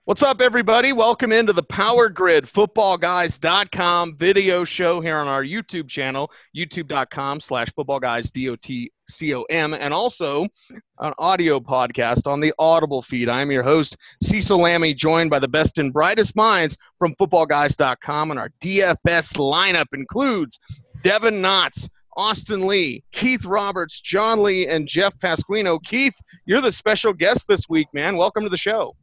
What's up, everybody? Welcome into the Power Grid Footballguys.com video show here on our YouTube channel, youtube.com/footballguys.com, and also an audio podcast on the Audible feed. I'm your host, Cecil Lammy, joined by the best and brightest minds from Footballguys.com, and our DFS lineup includes Devin Knotts, Austin Lee, Keith Roberts, John Lee, and Jeff Pasquino. Keith, you're the special guest this week, man. Welcome to the show.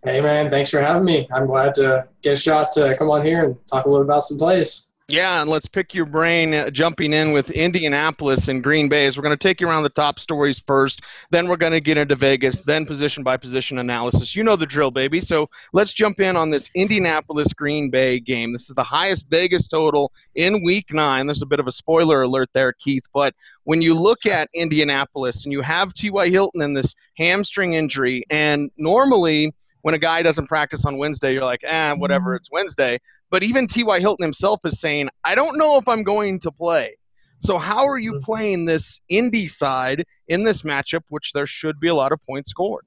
Hey, man, thanks for having me. I'm glad to get a shot to come on here and talk a little about some plays. Yeah, and let's pick your brain jumping in with Indianapolis and Green Bay. We're going to take you around the top stories first, then we're going to get into Vegas, then position-by-position analysis. You know the drill, baby. So let's jump in on this Indianapolis-Green Bay game. This is the highest Vegas total in Week 9. There's a bit of a spoiler alert there, Keith, but when you look at Indianapolis and you have T.Y. Hilton in this hamstring injury, and normally – when a guy doesn't practice on Wednesday, you're like, whatever, it's Wednesday. But even T.Y. Hilton himself is saying, I don't know if I'm going to play. So how are you playing this Indy side in this matchup, which there should be a lot of points scored?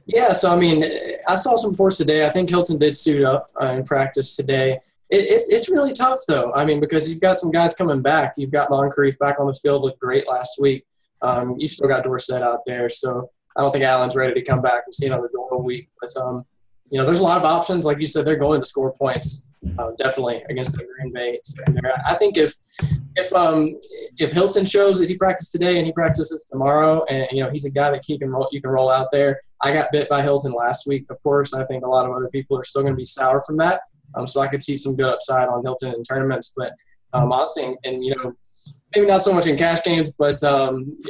Yeah, so, I mean, I saw some reports today. I think Hilton did suit up in practice today. It's really tough, though. I mean, because you've got some guys coming back. You've got Moncrief back on the field, looked great last week. You've still got Dorsett out there, so I don't think Allen's ready to come back. We've seen another normal week. But, there's a lot of options. Like you said, they're going to score points, definitely, against the Green Bay secondary. I think if Hilton shows that he practiced today and he practices tomorrow, and, he's a guy that you can roll out there. I got bit by Hilton last week, of course. I think a lot of other people are still going to be sour from that. So I could see some good upside on Hilton in tournaments. But, honestly, and maybe not so much in cash games, but,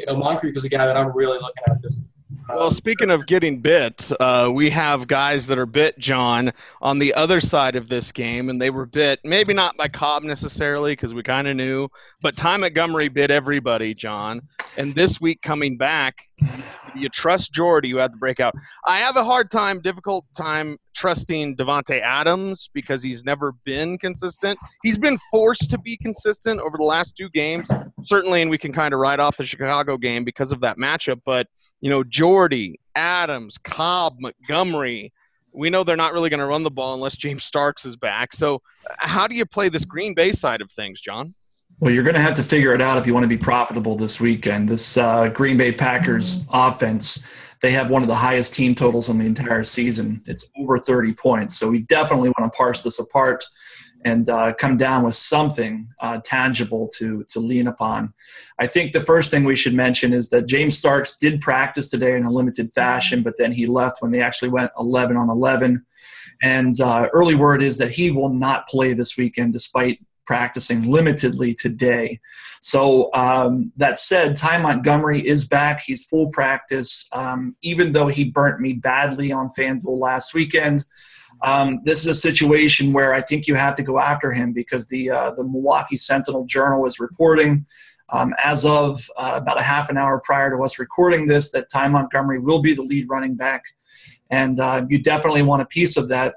Moncrief is a guy that I'm really looking at this week. Well, speaking of getting bit, we have guys that are bit, John, on the other side of this game, and they were bit, maybe not by Cobb necessarily because we kind of knew, but Ty Montgomery bit everybody, John. And this week coming back, you trust Jordy, who had the breakout. I have a difficult time trusting Davante Adams because he's never been consistent. He's been forced to be consistent over the last 2 games, certainly, and we can kind of write off the Chicago game because of that matchup, but Jordy, Adams, Cobb, Montgomery, we know they're not really going to run the ball unless James Starks is back. So how do you play this Green Bay side of things, John? Well, you're going to have to figure it out if you want to be profitable this weekend. This Green Bay Packers offense, they have one of the highest team totals on the entire season. It's over 30 points. So we definitely want to parse this apart and come down with something tangible to lean upon. I think the first thing we should mention is that James Starks did practice today in a limited fashion, but then he left when they actually went 11 on 11. And early word is that he will not play this weekend despite practicing limitedly today. So that said, Ty Montgomery is back. He's full practice. Even though he burnt me badly on FanDuel last weekend, this is a situation where I think you have to go after him because the Milwaukee Sentinel-Journal is reporting as of about a half an hour prior to us recording this that Ty Montgomery will be the lead running back. And you definitely want a piece of that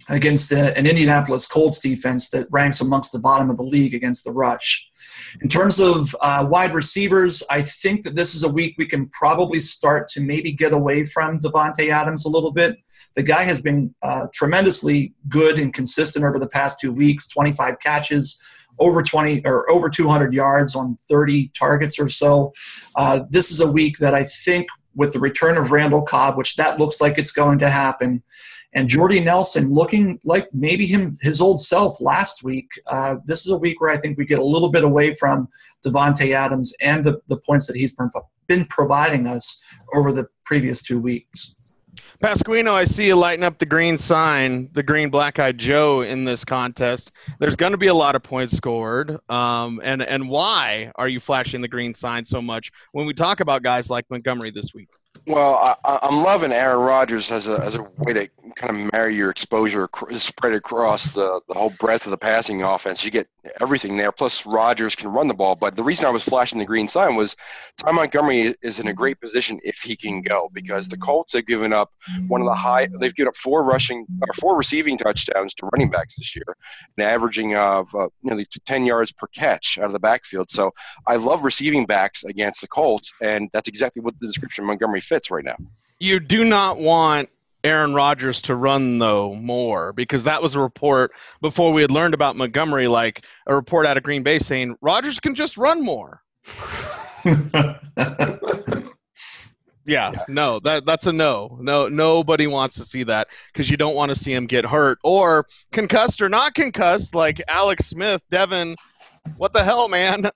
against an Indianapolis Colts defense that ranks amongst the bottom of the league against the rush. In terms of wide receivers, I think that this is a week we can probably start to maybe get away from Davante Adams a little bit. The guy has been tremendously good and consistent over the past 2 weeks, 25 catches, over 200 yards on 30 targets or so. This is a week that I think with the return of Randall Cobb, which that looks like it's going to happen, and Jordy Nelson looking like maybe his old self last week, this is a week where I think we get a little bit away from Davante Adams and the points that he's been providing us over the previous 2 weeks. Pasquino, I see you lighting up the green sign, the green black-eyed Joe in this contest. There's going to be a lot of points scored. And why are you flashing the green sign so much when we talk about guys like Montgomery this week? Well, I'm loving Aaron Rodgers as a way to kind of marry your exposure spread across the whole breadth of the passing offense. You get everything there. Plus, Rodgers can run the ball. But the reason I was flashing the green sign was Ty Montgomery is in a great position if he can go, because the Colts have given up they've given up 4 receiving touchdowns to running backs this year, an averaging of nearly 10 yards per catch out of the backfield. So I love receiving backs against the Colts, and that's exactly what the description of Montgomery fits right now. You do not want Aaron Rodgers to run, though, more? Because that was a report before we had learned about Montgomery, like a report out of Green Bay saying Rodgers can just run more. Yeah, no, that's a no. No, nobody wants to see that because you don't want to see him get hurt or concussed or not concussed, like Alex Smith. Devin, what the hell, man?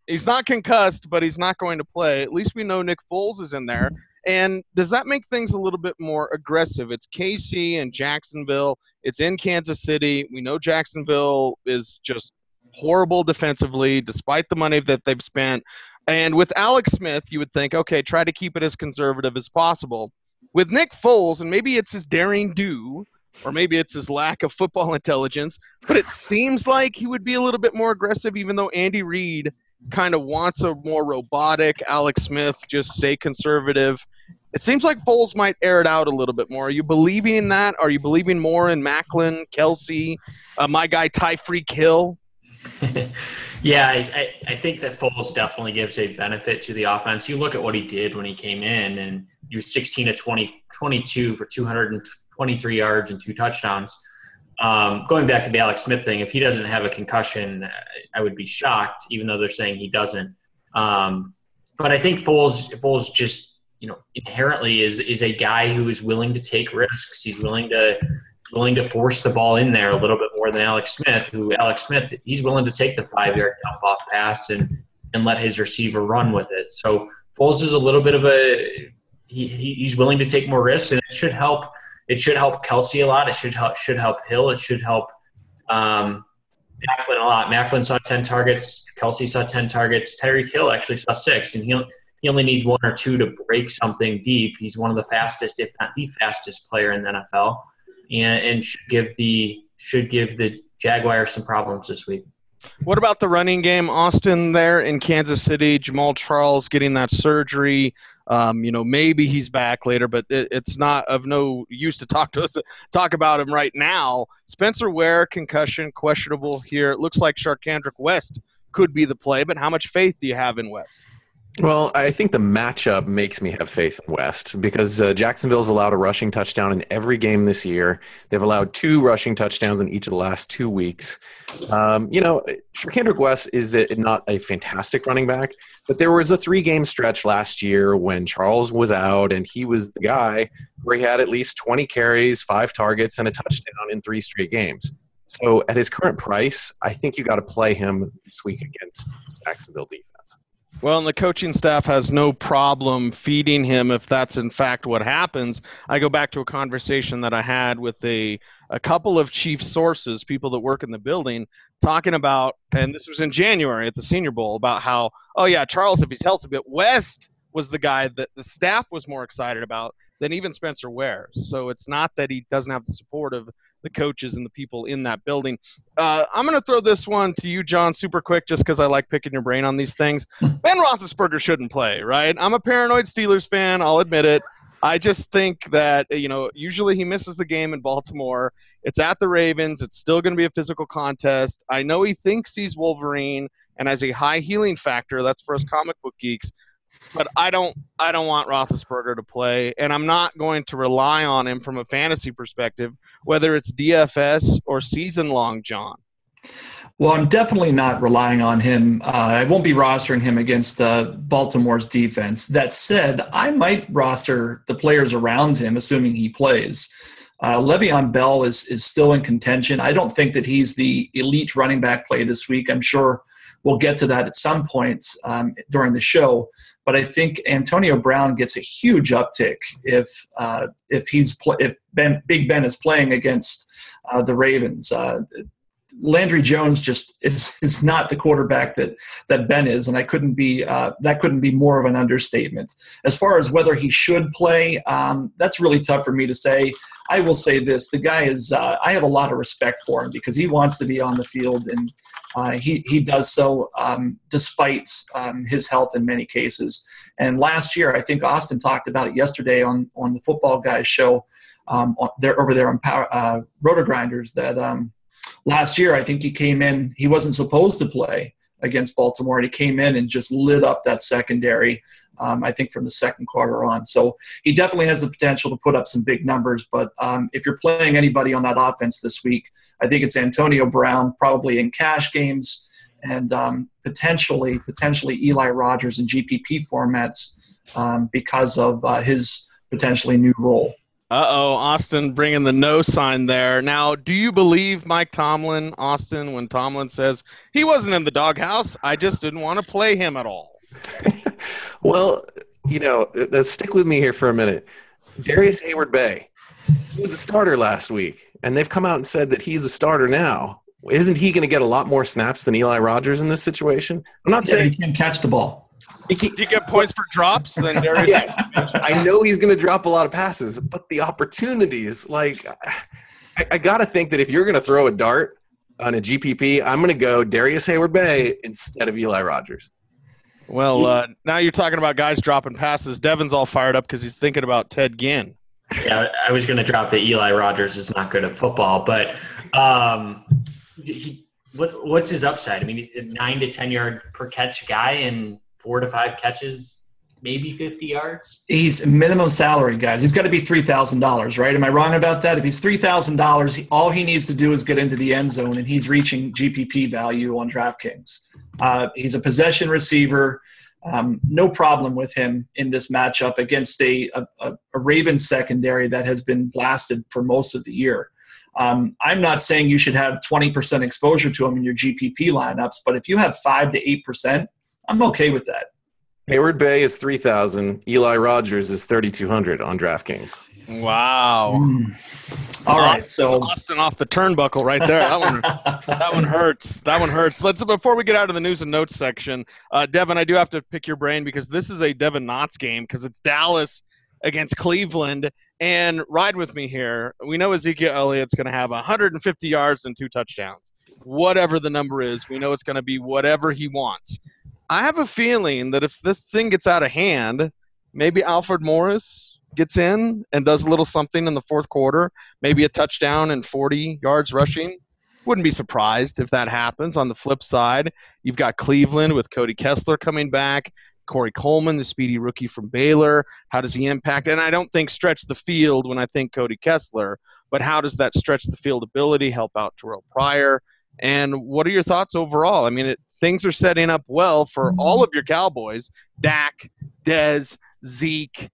He's not concussed, but he's not going to play. At least we know Nick Foles is in there. And does that make things a little bit more aggressive? It's KC and Jacksonville. It's in Kansas City. We know Jacksonville is just horrible defensively, despite the money that they've spent. And with Alex Smith, you would think, okay, try to keep it as conservative as possible. With Nick Foles, and maybe it's his daring do, or maybe it's his lack of football intelligence, but it seems like he would be a little bit more aggressive, even though Andy Reid kind of wants a more robotic Alex Smith, just stay conservative. It seems like Foles might air it out a little bit more. Are you believing in that? Are you believing more in Macklin, Kelsey, my guy Tyreek Hill? Yeah, I think that Foles definitely gives a benefit to the offense. You look at what he did when he came in, and he was 16 of 22 for 223 yards and 2 touchdowns. Going back to the Alex Smith thing, if he doesn't have a concussion, I would be shocked, even though they're saying he doesn't. But I think Foles just, inherently is a guy who is willing to take risks. He's willing to force the ball in there a little bit more than Alex Smith, he's willing to take the 5-yard dump off pass and let his receiver run with it. So Foles is a little bit of he's willing to take more risks, and it should help. It should help Kelsey a lot. It should help Hill. It should help Macklin a lot. Macklin saw 10 targets. Kelsey saw 10 targets. Tyreek Hill actually saw 6, and he only needs 1 or 2 to break something deep. He's one of the fastest, if not the fastest player in the NFL. And should give the Jaguars some problems this week. What about the running game? Austin there in Kansas City, Jamal Charles getting that surgery. Maybe he's back later, but it's not of no use to talk about him right now. Spencer Ware, concussion, questionable here. It looks like Sharkandrick West could be the play, but how much faith do you have in West? Well, I think the matchup makes me have faith in West because Jacksonville's allowed a rushing touchdown in every game this year. They've allowed 2 rushing touchdowns in each of the last 2 weeks. Sharkandrick West is not a fantastic running back, but there was a 3-game stretch last year when Charles was out, and he was the guy where he had at least 20 carries, 5 targets, and a touchdown in 3 straight games. So at his current price, I think you got to play him this week against Jacksonville defense. Well, and the coaching staff has no problem feeding him if that's in fact what happens. I go back to a conversation that I had with a couple of chief sources, people that work in the building, talking about, and this was in January at the Senior Bowl, about how, Charles, if he's healthy, but West was the guy that the staff was more excited about than even Spencer Ware. So it's not that he doesn't have the support of the coaches and the people in that building. I'm going to throw this one to you, John, super quick, just because I like picking your brain on these things. Ben Roethlisberger shouldn't play, right? I'm a paranoid Steelers fan. I'll admit it. I just think that, usually he misses the game in Baltimore. It's at the Ravens. It's still going to be a physical contest. I know he thinks he's Wolverine and has a high healing factor. That's for us comic book geeks. But I don't want Roethlisberger to play, and I'm not going to rely on him from a fantasy perspective, whether it's DFS or season-long, John. Well, I'm definitely not relying on him. I won't be rostering him against Baltimore's defense. That said, I might roster the players around him, assuming he plays. Le'Veon Bell is still in contention. I don't think that he's the elite running back play this week. I'm sure we'll get to that at some point during the show. But I think Antonio Brown gets a huge uptick if Big Ben is playing against the Ravens. Landry Jones just is not the quarterback that Ben is, and that couldn't be more of an understatement. As far as whether he should play, that's really tough for me to say. I will say this: the guy is. I have a lot of respect for him because he wants to be on the field, and he does so despite his health in many cases. And last year, I think Austin talked about it yesterday on the Football Guys show over there on Roto Grinders that last year I think he came in. He wasn't supposed to play against Baltimore, and he came in and just lit up that secondary, I think, from the second quarter on. So he definitely has the potential to put up some big numbers. But if you're playing anybody on that offense this week, I think it's Antonio Brown, probably in cash games, and potentially Eli Rogers in GPP formats because of his potentially new role. Uh-oh, Austin bringing the no sign there. Now, do you believe Mike Tomlin, Austin, when Tomlin says he wasn't in the doghouse, I just didn't want to play him at all? Well, let's stick with me here for a minute. Darius Hayward-Bay, he was a starter last week, and they've come out and said that he's a starter now. Isn't he going to get a lot more snaps than Eli Rogers in this situation? I'm not saying he can catch the ball. Do you get points for drops? Then Darius. Yes, I know he's going to drop a lot of passes, but the opportunities, like, I got to think that if you're going to throw a dart on a GPP, I'm going to go Darius Hayward-Bay instead of Eli Rogers. Well, now you're talking about guys dropping passes. Devin's all fired up because he's thinking about Ted Ginn. Yeah, I was going to drop that Eli Rogers is not good at football, but what's his upside? I mean, he's a 9 to 10 yard per catch guy and 4 to 5 catches, maybe 50 yards. He's minimum salary, guys. He's got to be $3,000, right? Am I wrong about that? If he's $3,000, all he needs to do is get into the end zone, and he's reaching GPP value on DraftKings. He's a possession receiver. No problem with him in this matchup against a Ravens secondary that has been blasted for most of the year. I'm not saying you should have 20% exposure to him in your GPP lineups, but if you have 5 to 8%, I'm okay with that. Hayward-Bay is 3,000. Eli Rogers is 3,200 on DraftKings. Wow. All right, so Austin off the turnbuckle right there. That one hurts. That one hurts. Before we get out of the news and notes section, Devin, I do have to pick your brain because this is a Devin Knotts game because it's Dallas against Cleveland. And ride with me here. We know Ezekiel Elliott's going to have 150 yards and 2 touchdowns. Whatever the number is, we know it's going to be whatever he wants. I have a feeling that if this thing gets out of hand, maybe Alfred Morris gets in and does a little something in the fourth quarter, maybe a touchdown and 40 yards rushing. Wouldn't be surprised if that happens. On the flip side, you've got Cleveland with Cody Kessler coming back, Corey Coleman, the speedy rookie from Baylor. How does he impact? And I don't think stretch the field when I think Cody Kessler, but how does that stretch the field ability help out Terrell Pryor? And what are your thoughts overall? I mean, things are setting up well for all of your Cowboys. Dak, Dez, Zeke,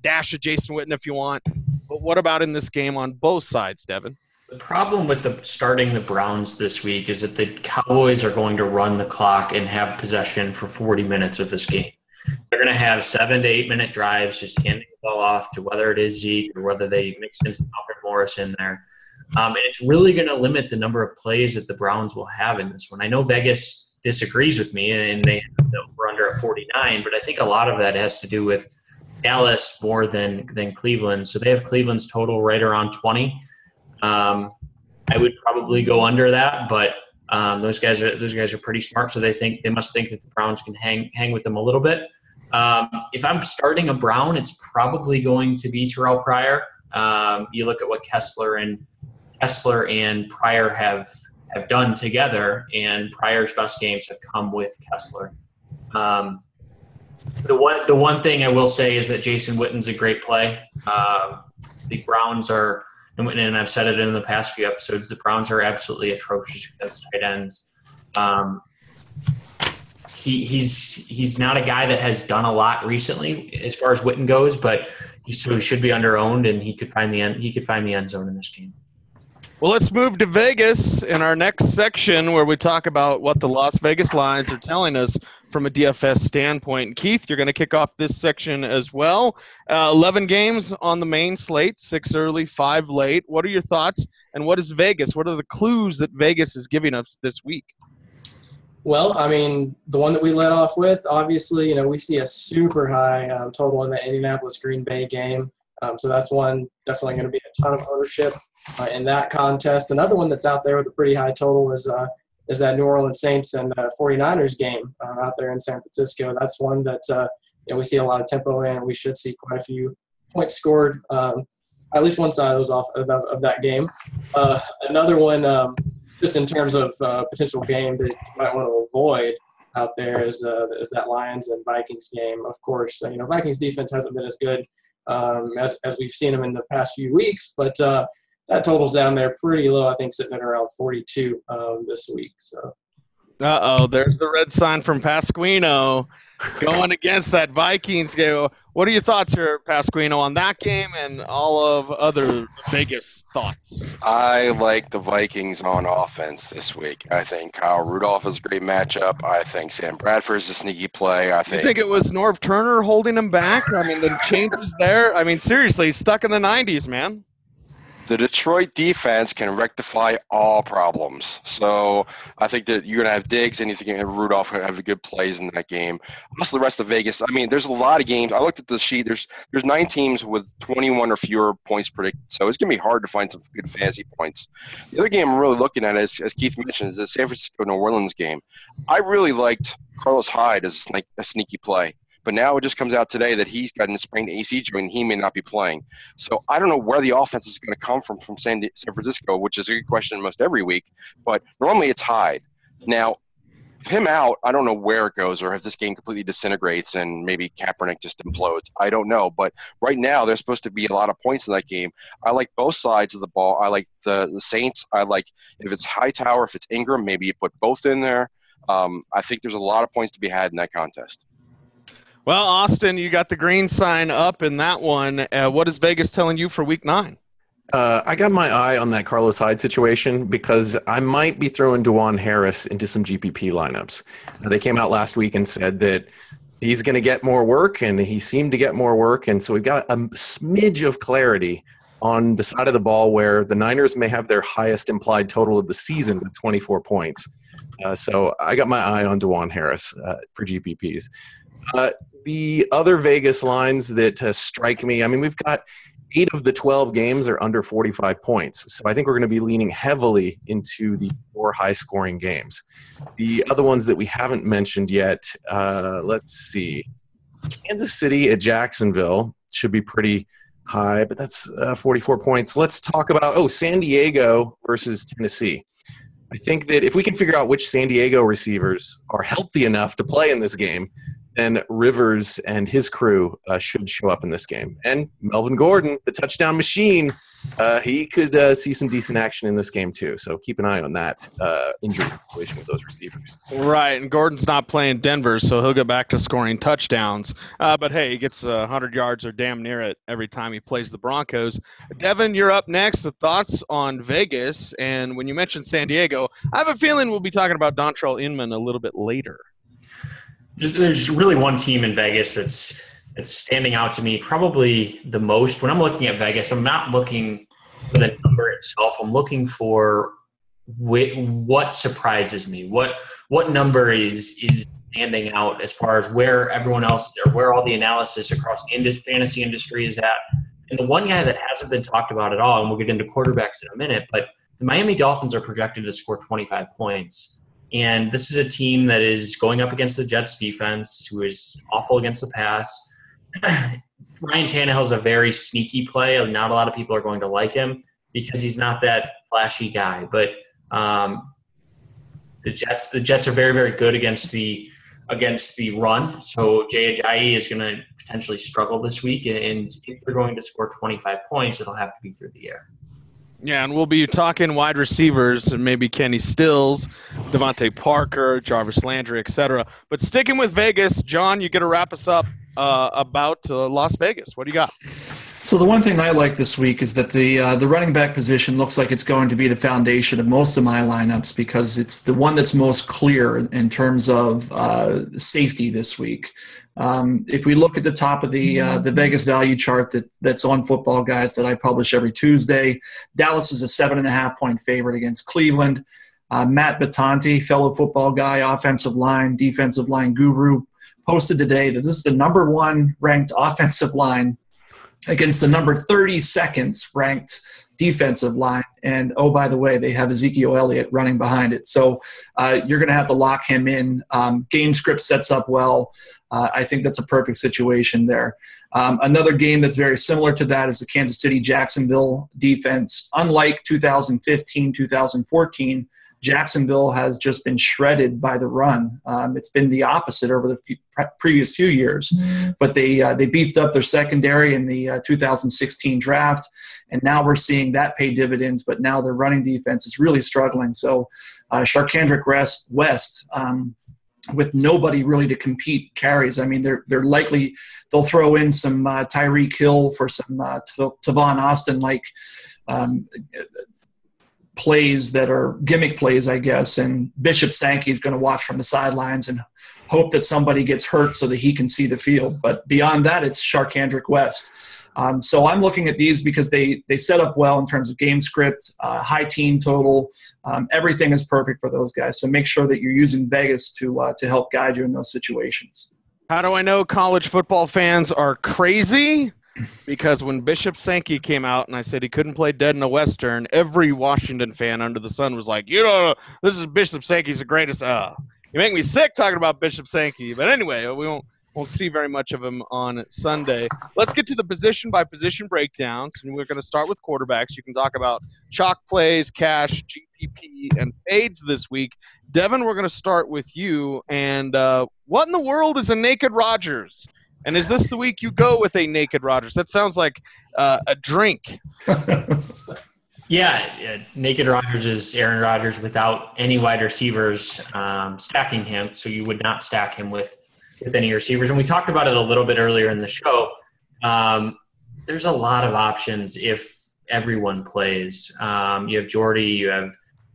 dash of Jason Witten if you want. But what about in this game on both sides, Devin? The problem with starting the Browns this week is that the Cowboys are going to run the clock and have possession for 40 minutes of this game. They're going to have 7 to 8 minute drives, just handing the ball off to whether it is Zeke or whether they mix in some Alfred Morris in there. And it's really going to limit the number of plays that the Browns will have in this one. I know Vegas disagrees with me, and they have the over-under at 49, but I think a lot of that has to do with Dallas more than Cleveland. So they have Cleveland's total right around 20. I would probably go under that, but those guys are pretty smart, so they must think that the Browns can hang with them a little bit. If I'm starting a Brown, it's probably going to be Terrell Pryor. You look at what Kessler and Pryor have done together, and Pryor's best games have come with Kessler. The one thing I will say is that Jason Witten's a great play. The Browns are, and I've said it in the past few episodes, the Browns are absolutely atrocious against tight ends. He's not a guy that has done a lot recently as far as Witten goes, but he should be under-owned, and he could find the end zone in this game. Well, let's move to Vegas in our next section where we talk about what the Las Vegas lines are telling us from a DFS standpoint. Keith, you're going to kick off this section as well. 11 games on the main slate, 6 early, 5 late. What are your thoughts, and what is Vegas? What are the clues that Vegas is giving us this week? Well, I mean, the one that we led off with, obviously, we see a super high total in the Indianapolis-Green Bay game. So that's one definitely going to be a ton of ownership in that contest. Another one that's out there with a pretty high total is that New Orleans Saints and 49ers game out there in San Francisco. That's one that we see a lot of tempo in, and we should see quite a few points scored, at least one side of those of that game. Another one, just in terms of potential game that you might want to avoid, out there is that Lions and Vikings game. Of course, Vikings defense hasn't been as good as we've seen them in the past few weeks, but that total's down there pretty low. I think sitting at around 42 this week. So. There's the red sign from Pasquino going against that Vikings game. What are your thoughts here, Pasquino, on that game and all of other Vegas thoughts? I like the Vikings on offense this week. I think Kyle Rudolph is a great matchup. I think Sam Bradford is a sneaky play. You think it was Norv Turner holding him back? I mean, the changes there. I mean, seriously, he's stuck in the 90s, man. The Detroit defense can rectify all problems. So I think that you're going to have Diggs and you think Rudolph have good plays in that game. Also, the rest of Vegas, I mean, there's a lot of games. I looked at the sheet. There's 9 teams with 21 or fewer points predicted. So it's going to be hard to find some good fantasy points. The other game I'm really looking at, as Keith mentioned, is the San Francisco-New Orleans game. I really liked Carlos Hyde as a sneaky play. But now it just comes out today that he's got a sprained AC joint and he may not be playing. So I don't know where the offense is going to come from San Francisco, which is a good question almost every week. But normally it's Hyde. Now, with him out, I don't know where it goes or if this game completely disintegrates and maybe Kaepernick just implodes. I don't know. But right now there's supposed to be a lot of points in that game. I like both sides of the ball. I like the Saints. I like if it's Hightower, if it's Ingram, maybe you put both in there. I think there's a lot of points to be had in that contest. Well, Austin, you got the green sign up in that one. What is Vegas telling you for Week 9? I got my eye on that Carlos Hyde situation because I might be throwing DeJuan Harris into some GPP lineups. They came out last week and said that he's going to get more work, and he seemed to get more work. And so we've got a smidge of clarity on the side of the ball where the Niners may have their highest implied total of the season with 24 points. So I got my eye on DeJuan Harris for GPPs. The other Vegas lines that strike me, I mean, we've got 8 of the 12 games are under 45 points. So I think we're going to be leaning heavily into the 4 high-scoring games. The other ones that we haven't mentioned yet, let's see. Kansas City at Jacksonville should be pretty high, but that's 44 points. Let's talk about, San Diego versus Tennessee. I think that if we can figure out which San Diego receivers are healthy enough to play in this game, then Rivers and his crew should show up in this game. And Melvin Gordon, the touchdown machine, he could see some decent action in this game too. So keep an eye on that injury situation with those receivers. Right, and Gordon's not playing Denver, so he'll go back to scoring touchdowns. But, hey, he gets 100 yards or damn near it every time he plays the Broncos. Devin, you're up next. The thoughts on Vegas. And when you mentioned San Diego, I have a feeling we'll be talking about Dontrell Inman a little bit later. There's really one team in Vegas that's standing out to me probably the most. When I'm looking at Vegas, I'm not looking for the number itself. I'm looking for what surprises me. What number is standing out as far as where everyone else or where all the analysis across the fantasy industry is at. And the one guy that hasn't been talked about at all, and we'll get into quarterbacks in a minute, but the Miami Dolphins are projected to score 25 points. And this is a team that is going up against the Jets defense, who is awful against the pass. Ryan Tannehill is a very sneaky play. Not a lot of people are going to like him because he's not that flashy guy. But the Jets are very, very good against the run. So Jay Ajayi is going to potentially struggle this week. And if they're going to score 25 points, it'll have to be through the air. Yeah, and we'll be talking wide receivers, and maybe Kenny Stills, Devontae Parker, Jarvis Landry, etc. But sticking with Vegas, John, you got to wrap us up about Las Vegas. What do you got? So the one thing I like this week is that the running back position looks like it's going to be the foundation of most of my lineups because it's the one that's most clear in terms of safety this week. If we look at the top of the Vegas value chart that's on Footballguys that I publish every Tuesday, Dallas is a 7.5-point favorite against Cleveland. Matt Battanti, fellow football guy, offensive line, defensive line guru, posted today that this is the number 1 ranked offensive line against the number 32nd ranked defensive line. And, oh, by the way, they have Ezekiel Elliott running behind it. So you're going to have to lock him in. Game script sets up well. I think that's a perfect situation there. Another game that's very similar to that is the Kansas City-Jacksonville defense. Unlike 2015, 2014, Jacksonville has just been shredded by the run. It's been the opposite over the previous few years. But they beefed up their secondary in the 2016 draft, and now we're seeing that pay dividends, but now their running defense is really struggling. So Sharkandrick West, with nobody really to compete carries. I mean, they're likely they'll throw in some Tyreek Hill for some Tavon Austin-like plays that are gimmick plays, I guess. And Bishop Sankey is going to watch from the sidelines and hope that somebody gets hurt so that he can see the field. But beyond that, it's Sharkandrick West. So I'm looking at these because they set up well in terms of game script, high team total. Everything is perfect for those guys. So make sure that you're using Vegas to help guide you in those situations. How do I know college football fans are crazy? Because when Bishop Sankey came out and I said he couldn't play dead in a Western, every Washington fan under the sun was like, this is Bishop Sankey's the greatest. You make me sick talking about Bishop Sankey. But anyway, we won't see very much of him on Sunday. Let's get to the position-by-position breakdowns. And we're going to start with quarterbacks. You can talk about chalk plays, cash, GPP, and fades this week. Devin, we're going to start with you. And what in the world is a naked Rodgers? And is this the week you go with a naked Rodgers? That sounds like a drink. Yeah, naked Rodgers is Aaron Rodgers without any wide receivers stacking him. So you would not stack him with any receivers. And we talked about it a little bit earlier in the show. There's a lot of options if everyone plays. You have Jordy, you have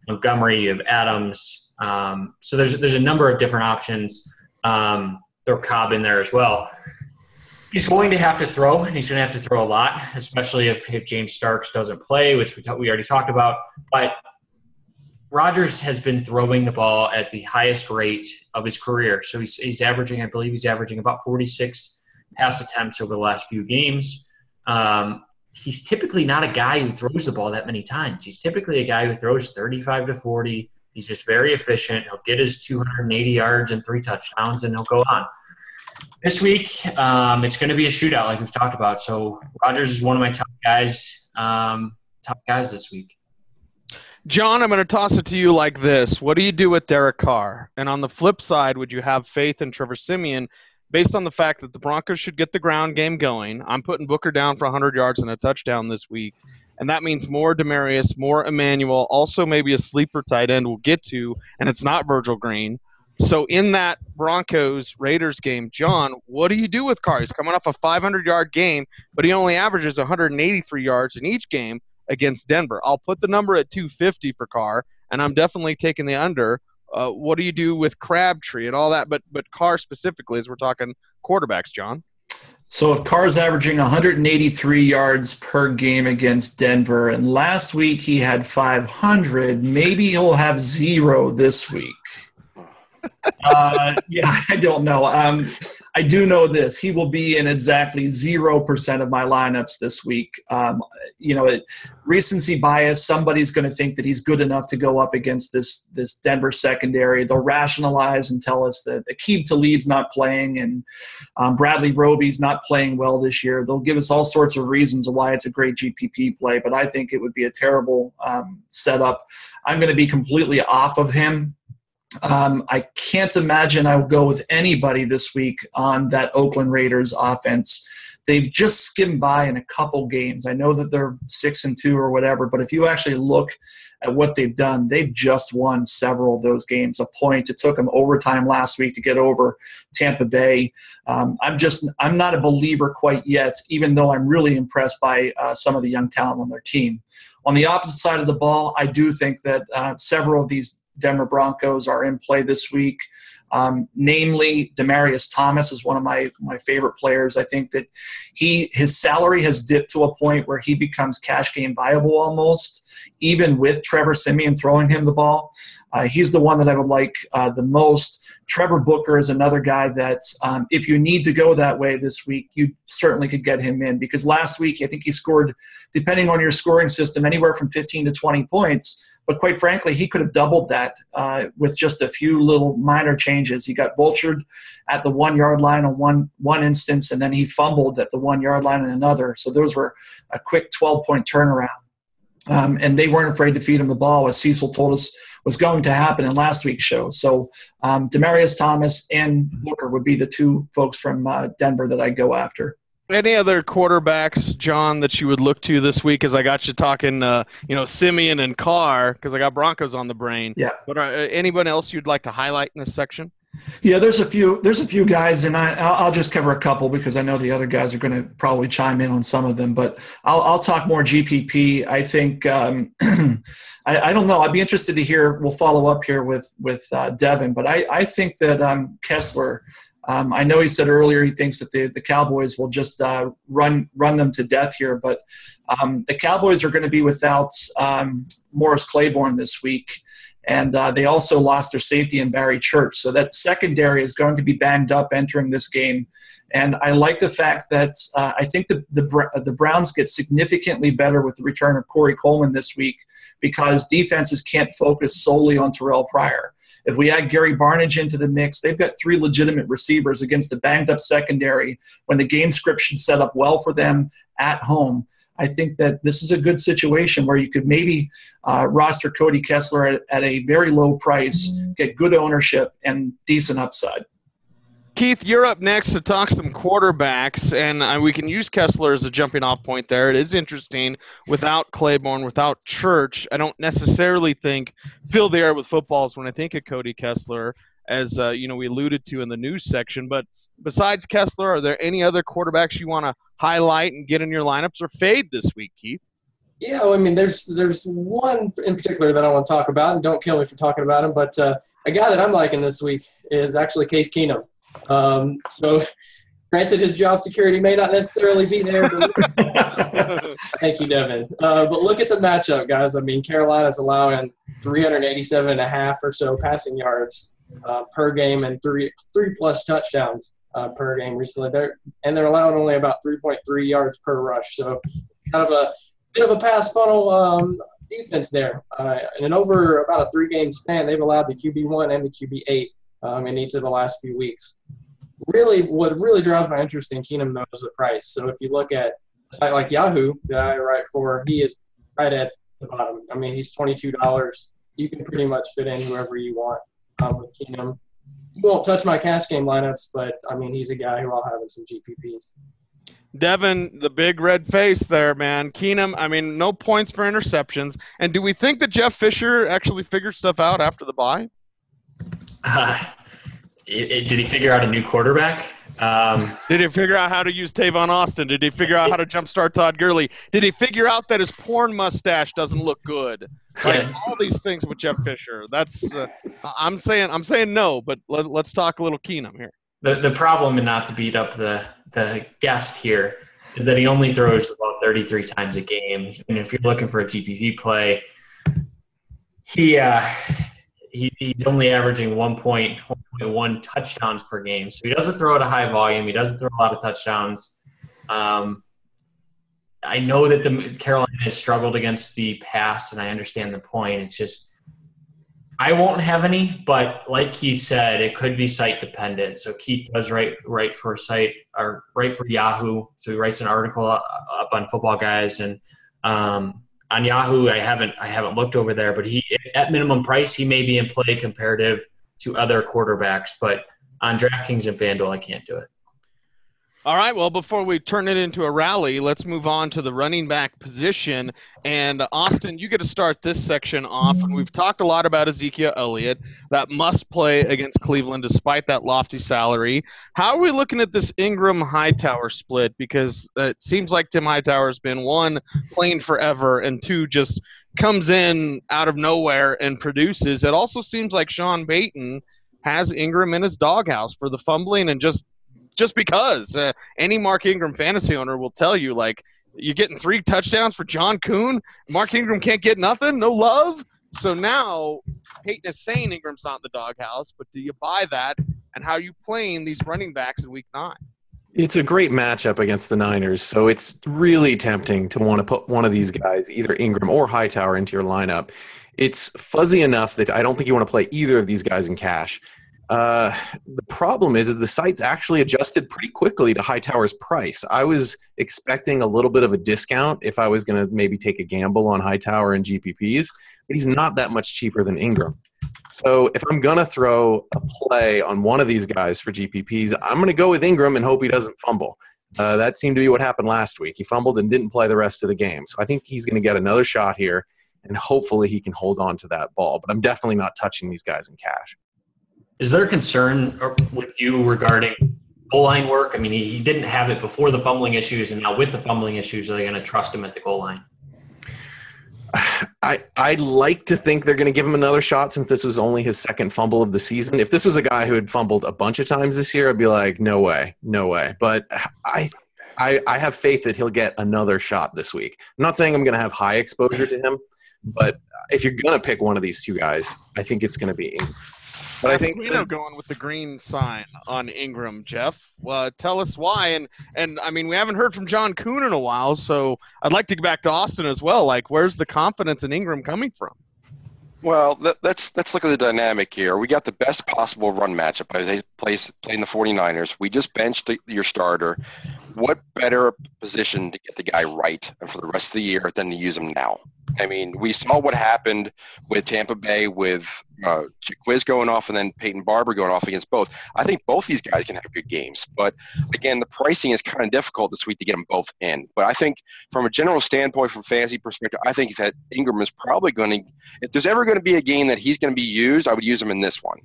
Montgomery, you have Adams. So there's a number of different options. Throw Cobb in there as well. He's going to have to throw, and he's going to have to throw a lot, especially if James Starks doesn't play, which we already talked about. But Rodgers has been throwing the ball at the highest rate of his career. So he's averaging, I believe he's averaging about 46 pass attempts over the last few games. He's typically not a guy who throws the ball that many times. He's typically a guy who throws 35 to 40. He's just very efficient. He'll get his 280 yards and 3 touchdowns, and he'll go on. This week, it's going to be a shootout like we've talked about. So Rodgers is one of my top guys this week. John, I'm going to toss it to you like this. What do you do with Derek Carr? And on the flip side, would you have faith in Trevor Siemian based on the fact that the Broncos should get the ground game going? I'm putting Booker down for 100 yards and a touchdown this week. And that means more Demaryius, more Emmanuel, also maybe a sleeper tight end we'll get to, and it's not Virgil Green. So in that Broncos-Raiders game, John, what do you do with Carr? He's coming off a 500-yard game, but he only averages 183 yards in each game against Denver. I'll put the number at 250 for Carr, and I'm definitely taking the under. What do you do with Crabtree and all that? But Carr specifically, as we're talking quarterbacks, John. So if Carr's averaging 183 yards per game against Denver, and last week he had 500, maybe he'll have 0 this week. Yeah, I don't know. I do know this. He will be in exactly 0% of my lineups this week. Recency bias, somebody's going to think that he's good enough to go up against this Denver secondary. They'll rationalize and tell us that Aqib Talib's not playing and Bradley Roby's not playing well this year. They'll give us all sorts of reasons of why it's a great GPP play, but I think it would be a terrible setup. I'm going to be completely off of him. I can't imagine I will go with anybody this week on that Oakland Raiders offense. They've just skimmed by in a couple games. I know that they're 6-2 or whatever, but if you actually look at what they've done, they've just won several of those games. A point. It took them overtime last week to get over Tampa Bay. I'm not a believer quite yet, even though I'm really impressed by some of the young talent on their team. On the opposite side of the ball, I do think that several of these Denver Broncos are in play this week. Namely, Demaryius Thomas is one of my favorite players. I think that his salary has dipped to a point where he becomes cash game viable almost, even with Trevor Siemian throwing him the ball. He's the one that I would like the most. Trevor Booker is another guy that if you need to go that way this week, you certainly could get him in, because last week I think he scored, depending on your scoring system, anywhere from 15 to 20 points. But quite frankly, he could have doubled that with just a few little minor changes. He got vultured at the 1-yard line on one instance, and then he fumbled at the 1-yard line in another. So those were a quick 12-point turnaround. and they weren't afraid to feed him the ball, as Cecil told us was going to happen in last week's show. So Demaryius Thomas and Booker would be the two folks from Denver that I'd go after. Any other quarterbacks, John, that you would look to this week? As I got you talking, Simeon and Carr, because I got Broncos on the brain. Yeah. But anyone else you'd like to highlight in this section? Yeah, there's a few guys, and I'll just cover a couple because I know the other guys are going to probably chime in on some of them. But I'll talk more GPP. I think I don't know. I'd be interested to hear. We'll follow up here with Devin, but I think that Kessler. I know he said earlier he thinks that the Cowboys will just run them to death here, but the Cowboys are going to be without Morris Claiborne this week, and they also lost their safety in Barry Church. So that secondary is going to be banged up entering this game. And I like the fact that I think the Browns get significantly better with the return of Corey Coleman this week because defenses can't focus solely on Terrell Pryor. If we add Gary Barnidge into the mix, they've got three legitimate receivers against a banged-up secondary when the game script should set up well for them at home. I think that this is a good situation where you could maybe roster Cody Kessler at a very low price, get good ownership, and decent upside. Keith, you're up next to talk some quarterbacks, and we can use Kessler as a jumping-off point there. It is interesting. Without Claiborne, without Church, I don't necessarily think fill the air with footballs when I think of Cody Kessler, as we alluded to in the news section. But besides Kessler, are there any other quarterbacks you want to highlight and get in your lineups or fade this week, Keith? Yeah, I mean, there's one in particular that I want to talk about, and don't kill me for talking about him, but a guy that I'm liking this week is actually Case Keenum. So granted, his job security may not necessarily be there. But thank you, Devin. But look at the matchup, guys. I mean, Carolina's allowing 387.5 or so passing yards per game and three plus touchdowns per game recently. They're allowing only about 3.3 yards per rush. So kind of a bit of a pass funnel defense there. And over about a 3-game span, they've allowed the QB1 and the QB8 in each of the last few weeks. Really, what really drives my interest in Keenum, though, is the price. So if you look at a site like Yahoo that I write for, he is right at the bottom. I mean, he's $22. You can pretty much fit in whoever you want with Keenum. He won't touch my cash game lineups, but, I mean, he's a guy who I'll have in some GPPs. Devin, the big red face there, man. Keenum, I mean, no points for interceptions. And do we think that Jeff Fisher actually figured stuff out after the bye? Did he figure out a new quarterback? Did he figure out how to use Tavon Austin? Did he figure out how to jumpstart Todd Gurley? Did he figure out that his porn mustache doesn't look good? Like all these things with Jeff Fisher. That's I'm saying no, but let's talk a little Keenum here. The problem, and not to beat up the guest here, is that he only throws about 33 times a game. And if you're looking for a GPP play, he's only averaging 1.1 touchdowns per game. So he doesn't throw at a high volume. He doesn't throw a lot of touchdowns. I know that the Carolina has struggled against the pass, and I understand the point. It's just I won't have any, but like Keith said, it could be site dependent. So Keith does write for a site or write for Yahoo. So he writes an article up on Footballguys, and on Yahoo, I haven't looked over there, but he at minimum price he may be in play comparative to other quarterbacks, but on DraftKings and FanDuel I can't do it. All right, well, before we turn it into a rally, let's move on to the running back position. And, Austin, you get to start this section off. And we've talked a lot about Ezekiel Elliott, that must play against Cleveland despite that lofty salary. How are we looking at this Ingram-Hightower split? Because it seems like Tim Hightower has been, one, playing forever, and two, just comes in out of nowhere and produces. It also seems like Sean Payton has Ingram in his doghouse for the fumbling and just because any Mark Ingram fantasy owner will tell you, like, you're getting 3 touchdowns for John Kuhn. Mark Ingram can't get nothing, no love. So now Peyton is saying Ingram's not in the doghouse, but do you buy that? And how are you playing these running backs in week 9? It's a great matchup against the Niners, so it's really tempting to want to put one of these guys, either Ingram or Hightower, into your lineup. It's fuzzy enough that I don't think you want to play either of these guys in cash. The problem is the site's actually adjusted pretty quickly to Hightower's price. I was expecting a little bit of a discount if I was going to maybe take a gamble on Hightower and GPPs, but he's not that much cheaper than Ingram. So if I'm going to throw a play on one of these guys for GPPs, I'm going to go with Ingram and hope he doesn't fumble. That seemed to be what happened last week. He fumbled and didn't play the rest of the game. So I think he's going to get another shot here, and hopefully he can hold on to that ball. But I'm definitely not touching these guys in cash. Is there a concern with you regarding goal line work? I mean, he didn't have it before the fumbling issues, and now with the fumbling issues, are they going to trust him at the goal line? I'd like to think they're going to give him another shot since this was only his second fumble of the season. If this was a guy who had fumbled a bunch of times this year, I'd be like, no way. But I have faith that he'll get another shot this week. I'm not saying I'm going to have high exposure to him, but if you're going to pick one of these two guys, I think it's going to be Ingram. But I think going with the green sign on Ingram, Jeff. Tell us why. And I mean, we haven't heard from John Kuhn in a while, so I'd like to get back to Austin as well. Like, where's the confidence in Ingram coming from? Well, let's look at the dynamic here. We got the best possible run matchup. They playing the 49ers. We just benched your starter. What better position to get the guy right and for the rest of the year than to use him now? I mean, we saw what happened with Tampa Bay with Chiquiz going off and then Peyton Barber going off against both. I think both these guys can have good games. But, again, the pricing is kind of difficult this week to get them both in. But I think from a general standpoint, from fantasy perspective, I think that Ingram is probably going to – if there's ever going to be a game that he's going to be used, I would use him in this one.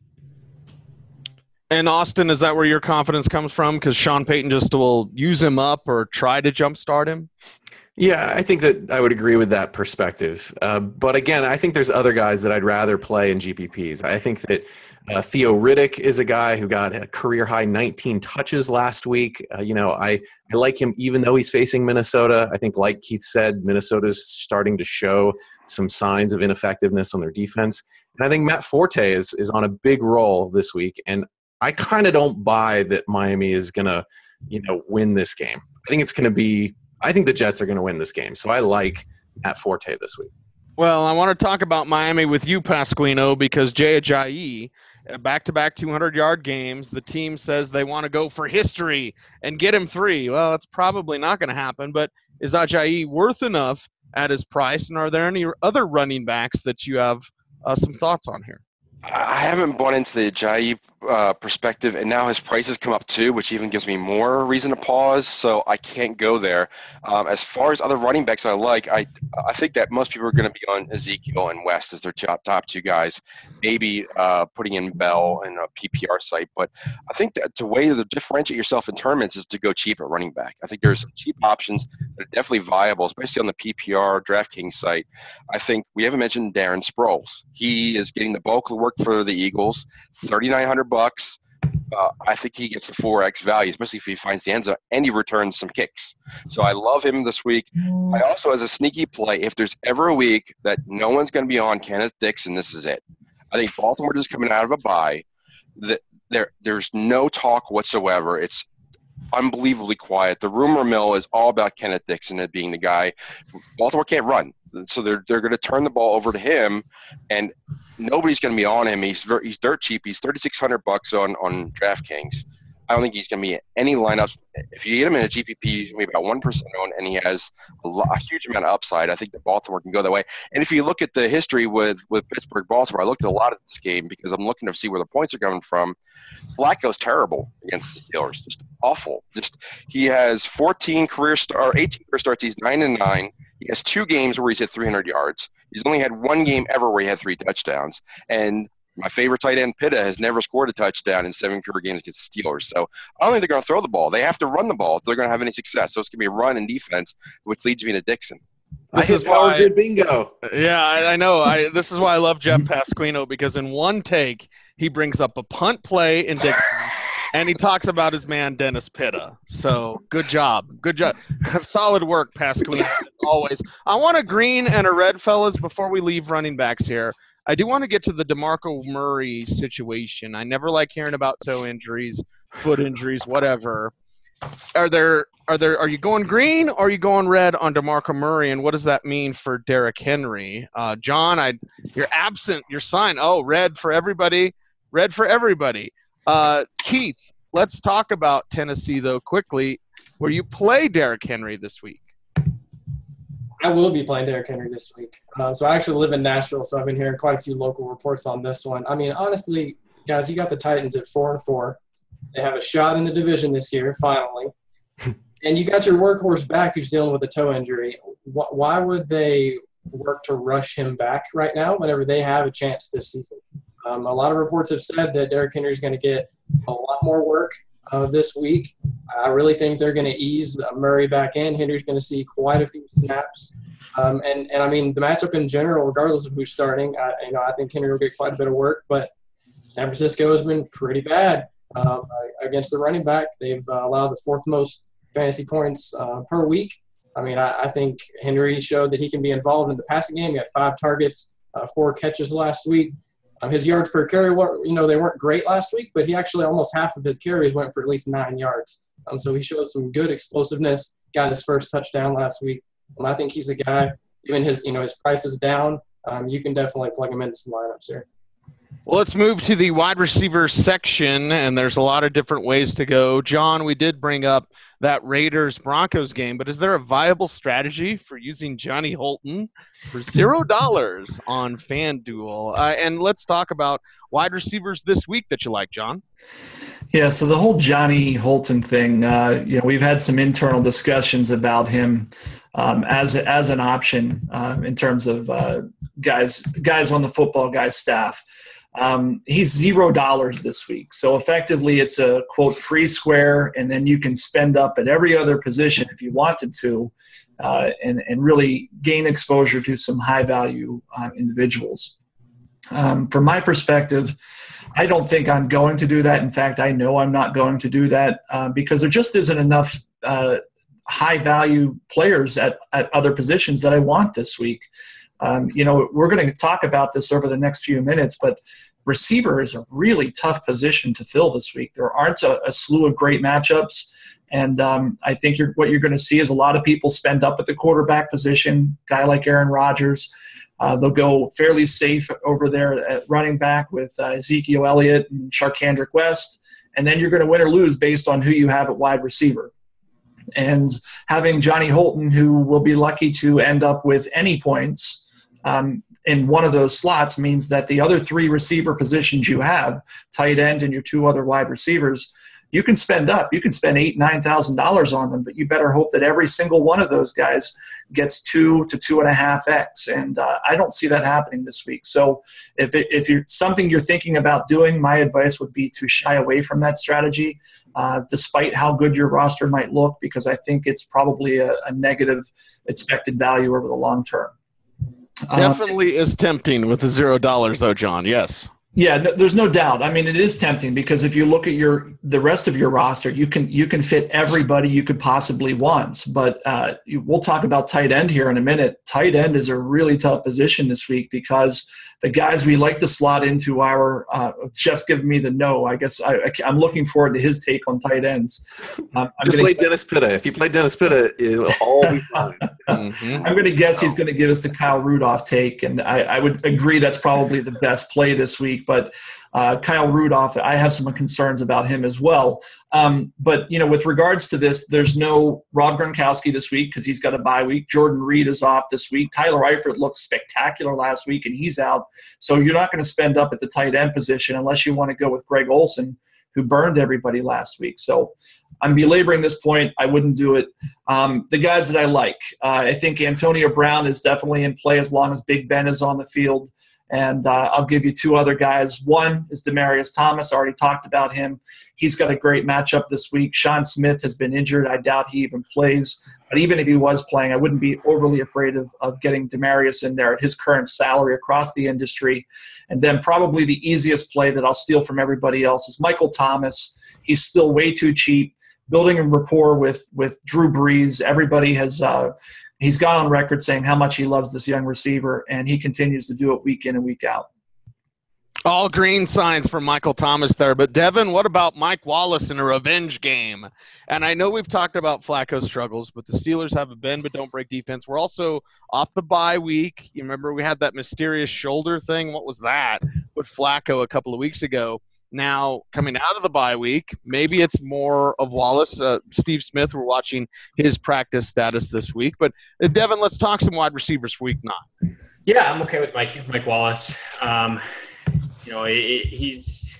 And, Austin, is that where your confidence comes from? Because Sean Payton just will use him up or try to jumpstart him? Yeah, I think that I would agree with that perspective. But again, I think there's other guys that I'd rather play in GPPs. I think that Theo Riddick is a guy who got a career-high 19 touches last week. I like him even though he's facing Minnesota. I think, like Keith said, Minnesota's starting to show some signs of ineffectiveness on their defense. And I think Matt Forte is on a big roll this week. And I kind of don't buy that Miami is going to, win this game. I think the Jets are going to win this game. So I like Matt Forte this week. Well, I want to talk about Miami with you, Pasquino, because Jay Ajayi, back-to-back 200-yard games, the team says they want to go for history and get him 3. Well, it's probably not going to happen, but is Ajayi worth enough at his price? And are there any other running backs that you have some thoughts on here? I haven't bought into the Ajayi perspective, and now his prices come up too, which even gives me more reason to pause, so I can't go there. As far as other running backs I think that most people are going to be on Ezekiel and West as their top two guys, maybe putting in Bell in a PPR site. But I think that the way to differentiate yourself in tournaments is to go cheap at running back. I think there's some cheap options that are definitely viable, especially on the PPR DraftKings site. I think we haven't mentioned Darren Sproles. He is getting the bulk of the work for the Eagles, $3,900. I think he gets the 4x value, especially if he finds the end zone and he returns some kicks. So I love him this week. I also, as a sneaky play, if there's ever a week that no one's going to be on Kenneth Dixon, this is it. I think Baltimore just coming out of a bye. There's no talk whatsoever. It's unbelievably quiet. The rumor mill is all about Kenneth Dixon as being the guy. Baltimore can't run, so they're going to turn the ball over to him, and nobody's going to be on him. He's dirt cheap. He's $3,600 on DraftKings. I don't think he's going to be in any lineups. If you get him in a GPP, he's going to be about 1% owned, and he has a huge amount of upside. I think that Baltimore can go that way. And if you look at the history with Pittsburgh-Baltimore, I looked at a lot of this game because I'm looking to see where the points are coming from. Flacco's terrible against the Steelers, just awful. He has 18 career starts. He's 9-9. He has 2 games where he's hit 300 yards. He's only had 1 game ever where he had 3 touchdowns. And my favorite tight end, Pitta, has never scored a touchdown in 7 career games against the Steelers. So I don't think they're going to throw the ball. They have to run the ball if they're going to have any success. So it's going to be a run and defense, which leads me to Dixon. This is why good bingo. Yeah, I know. This is why I love Jeff Pasquino, because in one take he brings up a punt play in Dixon, and he talks about his man Dennis Pitta. So good job, solid work, Pasquino. Always. I want a green and a red, fellas. Before we leave running backs here, I do want to get to the DeMarco Murray situation. I never like hearing about toe injuries, foot injuries, whatever. Are you going green or are you going red on DeMarco Murray, and what does that mean for Derrick Henry? John, you're absent. You're signed. Oh, red for everybody. read for everybody. Keith, let's talk about Tennessee, though, quickly, where you play Derrick Henry this week. I will be playing Derrick Henry this week. So I actually live in Nashville, so I've been hearing quite a few local reports on this one. I mean, honestly, guys, you got the Titans at 4-4. They have a shot in the division this year, finally. And you got your workhorse back who's dealing with a toe injury. Why would they work to rush him back right now whenever they have a chance this season? A lot of reports have said that Derrick Henry is going to get a lot more work this week. I really think they're going to ease Murray back in. Henry's going to see quite a few snaps. And I mean, the matchup in general, regardless of who's starting, I think Henry will get quite a bit of work. But San Francisco has been pretty bad against the running back. They've allowed the fourth most fantasy points per week. I mean, I think Henry showed that he can be involved in the passing game. He had 5 targets, 4 catches last week. His yards per carry, they weren't great last week, but he actually almost half of his carries went for at least 9 yards. So he showed some good explosiveness, got his first touchdown last week. I think he's a guy, even his price is down. You can definitely plug him into some lineups here. Well, let's move to the wide receiver section, and there's a lot of different ways to go. John, we did bring up that Raiders-Broncos game, but is there a viable strategy for using Johnny Holton for $0 on FanDuel? And let's talk about wide receivers this week that you like, John. Yeah, so the whole Johnny Holton thing, we've had some internal discussions about him as an option in terms of guys on the Footballguys staff. He's $0 this week. So effectively it's a, quote, free square, and then you can spend up at every other position if you wanted to and really gain exposure to some high-value individuals. From my perspective, I don't think I'm going to do that. In fact, I know I'm not going to do that because there just isn't enough high-value players at other positions that I want this week. We're going to talk about this over the next few minutes, but receiver is a really tough position to fill this week. There aren't a slew of great matchups, and I think what you're going to see is a lot of people spend up at the quarterback position, guy like Aaron Rodgers. They'll go fairly safe over there at running back with Ezekiel Elliott and Sharkandrick West, and then you're going to win or lose based on who you have at wide receiver. And having Johnny Holton, who will be lucky to end up with any points in one of those slots, means that the other 3 receiver positions you have, tight end and your 2 other wide receivers, you can spend up. You can spend $8,000, $9,000 on them, but you better hope that every single one of those guys gets 2 to 2.5x. And I don't see that happening this week. So if you're something you're thinking about doing, my advice would be to shy away from that strategy, despite how good your roster might look, because I think it's probably a negative expected value over the long term. Definitely is tempting with the $0 though, John. Yes. Yeah, there's no doubt. I mean, it is tempting because if you look at the rest of your roster, you can fit everybody you could possibly want. But we'll talk about tight end here in a minute. Tight end is a really tough position this week because the guys we like to slot into our just give me the no. I guess I'm looking forward to his take on tight ends. Just play Dennis Pitta. If you play Dennis Pitta, it'll all be fine. Mm-hmm. I'm going to guess he's going to give us the Kyle Rudolph take, and I would agree that's probably the best play this week. But Kyle Rudolph, I have some concerns about him as well. But, with regards to this, there's no Rob Gronkowski this week because he's got a bye week. Jordan Reed is off this week. Tyler Eifert looked spectacular last week, and he's out. So you're not going to spend up at the tight end position unless you want to go with Greg Olsen, who burned everybody last week. So I'm belaboring this point. I wouldn't do it. The guys that I like, I think Antonio Brown is definitely in play as long as Big Ben is on the field. And I'll give you 2 other guys. One is Demaryius Thomas. I already talked about him. He's got a great matchup this week. Sean Smith has been injured. I doubt he even plays. But even if he was playing, I wouldn't be overly afraid of getting Demaryius in there at his current salary across the industry. And then probably the easiest play that I'll steal from everybody else is Michael Thomas. He's still way too cheap. Building a rapport with Drew Brees. Everybody has he's gone on record saying how much he loves this young receiver, and he continues to do it week in and week out. All green signs for Michael Thomas there. But, Devin, what about Mike Wallace in a revenge game? And I know we've talked about Flacco's struggles, but the Steelers have a bend but don't break defense. We're also off the bye week. You remember we had that mysterious shoulder thing? What was that with Flacco a couple of weeks ago? Now, coming out of the bye week, maybe it's more of Wallace. Steve Smith, we're watching his practice status this week. But, Devin, let's talk some wide receivers for week 9. Yeah, I'm okay with Mike Wallace. He's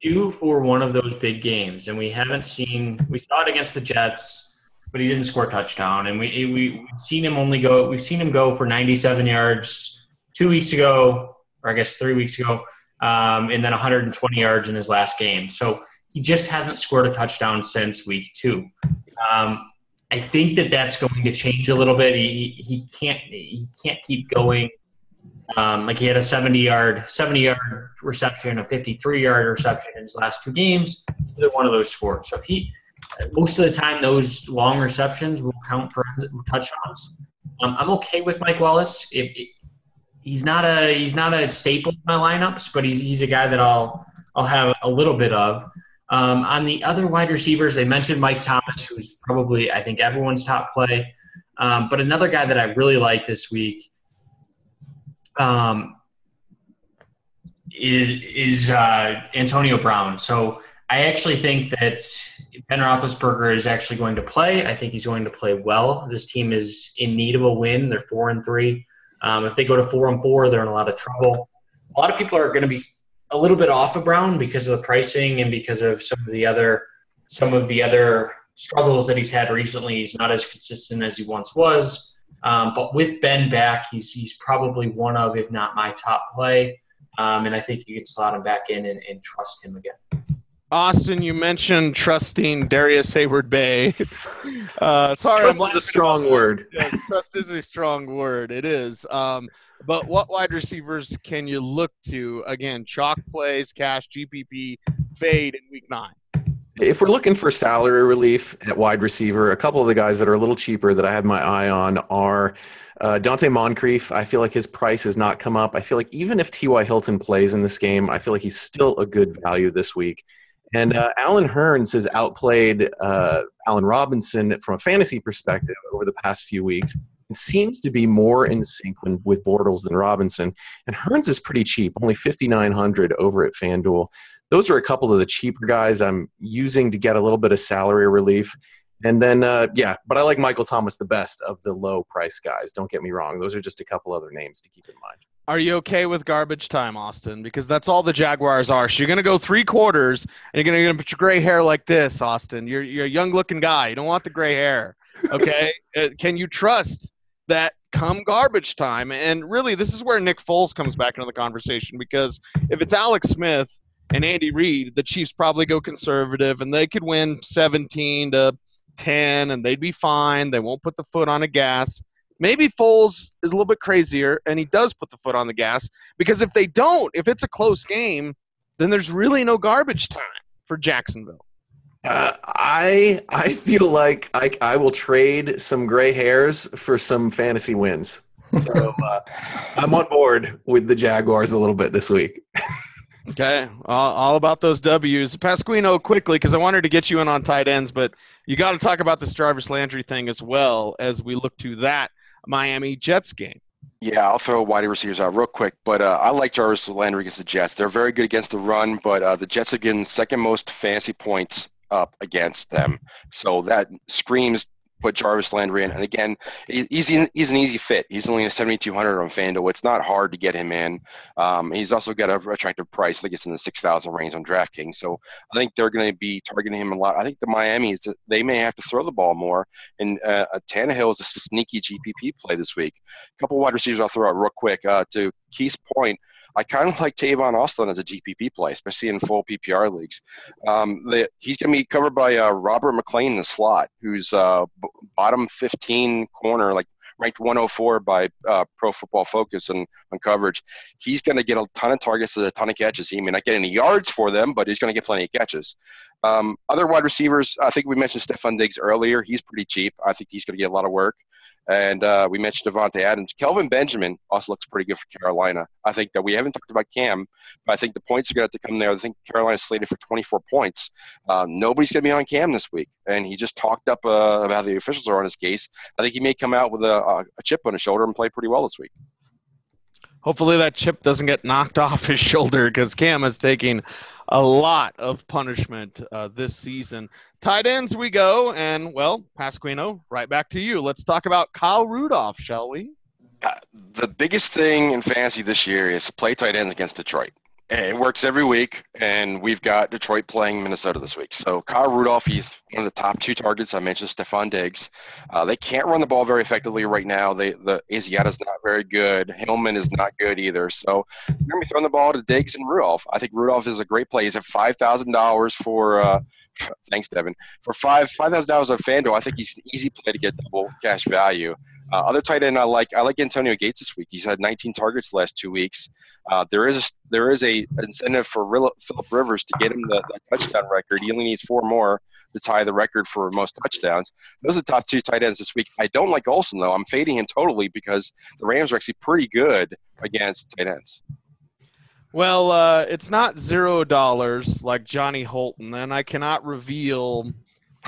due for one of those big games, and we saw it against the Jets, but he didn't score a touchdown, and we've seen him go for 97 yards 2 weeks ago, or I guess 3 weeks ago, and then 120 yards in his last game. So he just hasn't scored a touchdown since week 2. I think that's going to change a little bit. He can't keep going. Like he had a 70-yard reception, a 53-yard reception in his last 2 games. Either one of those scored. So most of the time those long receptions will count for touchdowns. I'm okay with Mike Wallace. He's not a staple in my lineups, but he's a guy that I'll have a little bit of. On the other wide receivers, they mentioned Mike Thomas, who's probably, I think, everyone's top play. But another guy that I really like this week is Antonio Brown. So I actually think that Ben Roethlisberger is actually going to play. I think he's going to play well. This team is in need of a win. They're 4-3. If they go to 4-4, they're in a lot of trouble. A lot of people are going to be a little bit off of Brown because of the pricing and because of some of the other struggles that he's had recently. He's not as consistent as he once was. But with Ben back, he's probably one of, if not my top play. And I think you can slot him back in and trust him again. Austin, you mentioned trusting Darius Hayward-Bay. Sorry, trust is a strong word. Yes, trust is a strong word. It is. But what wide receivers can you look to? Again, chalk plays, cash, GPP, fade in week 9. If we're looking for salary relief at wide receiver, a couple of the guys that are a little cheaper that I have my eye on are Dante Moncrief. I feel like his price has not come up. I feel like even if T.Y. Hilton plays in this game, I feel like he's still a good value this week. And Allen Hurns has outplayed Allen Robinson from a fantasy perspective over the past few weeks and seems to be more in sync with Bortles than Robinson. And Hurns is pretty cheap, only $5,900 over at FanDuel. Those are a couple of the cheaper guys I'm using to get a little bit of salary relief. And then, but I like Michael Thomas the best of the low-price guys. Don't get me wrong. Those are just a couple other names to keep in mind. Are you okay with garbage time, Austin? Because that's all the Jaguars are. So you're going to go 3 quarters, and you're going to put your gray hair like this, Austin. You're a young-looking guy. You don't want the gray hair, okay? Can you trust that come garbage time? And really, this is where Nick Foles comes back into the conversation, because if it's Alex Smith and Andy Reid, the Chiefs probably go conservative, and they could win 17-10, and they'd be fine. They won't put the foot on the gas. Maybe Foles is a little bit crazier, and he does put the foot on the gas, because if they don't, if it's a close game, then there's really no garbage time for Jacksonville. I feel like I will trade some gray hairs for some fantasy wins. So I'm on board with the Jaguars a little bit this week. Okay, all about those W's. Pasquino, quickly, because I wanted to get you in on tight ends, but you got to talk about this Jarvis Landry thing as well as we look to that Miami Jets game. Yeah, I'll throw wide receivers out real quick, but I like Jarvis Landry against the Jets. They're very good against the run, but the Jets are getting second most fantasy points up against them. So that screams put Jarvis Landry in. And again, he's an easy fit. He's only a $7,200 on FanDuel. It's not hard to get him in. He's also got a attractive price. I think it's in the $6,000 range on DraftKings. So I think they're going to be targeting him a lot. I think the Miami's, they may have to throw the ball more. And Tannehill is a sneaky GPP play this week. A couple wide receivers I'll throw out real quick. To Keith's point, I kind of like Tavon Austin as a GPP play, especially in full PPR leagues. He's going to be covered by Robert McClain in the slot, who's bottom 15 corner, like ranked 104 by Pro Football Focus on coverage. He's going to get a ton of targets and a ton of catches. He may not get any yards for them, but he's going to get plenty of catches. Other wide receivers, I think we mentioned Stephon Diggs earlier. He's pretty cheap. I think he's going to get a lot of work. And we mentioned Devontae Adams. Kelvin Benjamin also looks pretty good for Carolina. I think that we haven't talked about Cam, but I think the points are going to have to come there. I think Carolina's slated for 24 points. Nobody's going to be on Cam this week. And he just talked up about how the officials are on his case. I think he may come out with a chip on his shoulder and play pretty well this week. Hopefully that chip doesn't get knocked off his shoulder because Cam is taking a lot of punishment this season. Tight ends we go, and, well, Pasquino, right back to you. Let's talk about Kyle Rudolph, shall we? The biggest thing in fantasy this year is play tight ends against Detroit. It works every week, and we've got Detroit playing Minnesota this week. So Kyle Rudolph, he's one of the top 2 targets. I mentioned Stephon Diggs. They can't run the ball very effectively right now. The Asiata's not very good. Hillman is not good either. So they're going to be throwing the ball to Diggs and Rudolph. I think Rudolph is a great play. He's at $5,000 for thanks, Devin. For $5,000 on FanDuel, I think he's an easy play to get double cash value. Other tight end I like Antonio Gates this week. He's had 19 targets the last 2 weeks. There is a incentive for Phillip Rivers to get him the touchdown record. He only needs 4 more to tie the record for most touchdowns. Those are the top 2 tight ends this week. I don't like Olsen, though. I'm fading him totally because the Rams are actually pretty good against tight ends. Well, it's not $0 like Johnny Holton, and I cannot reveal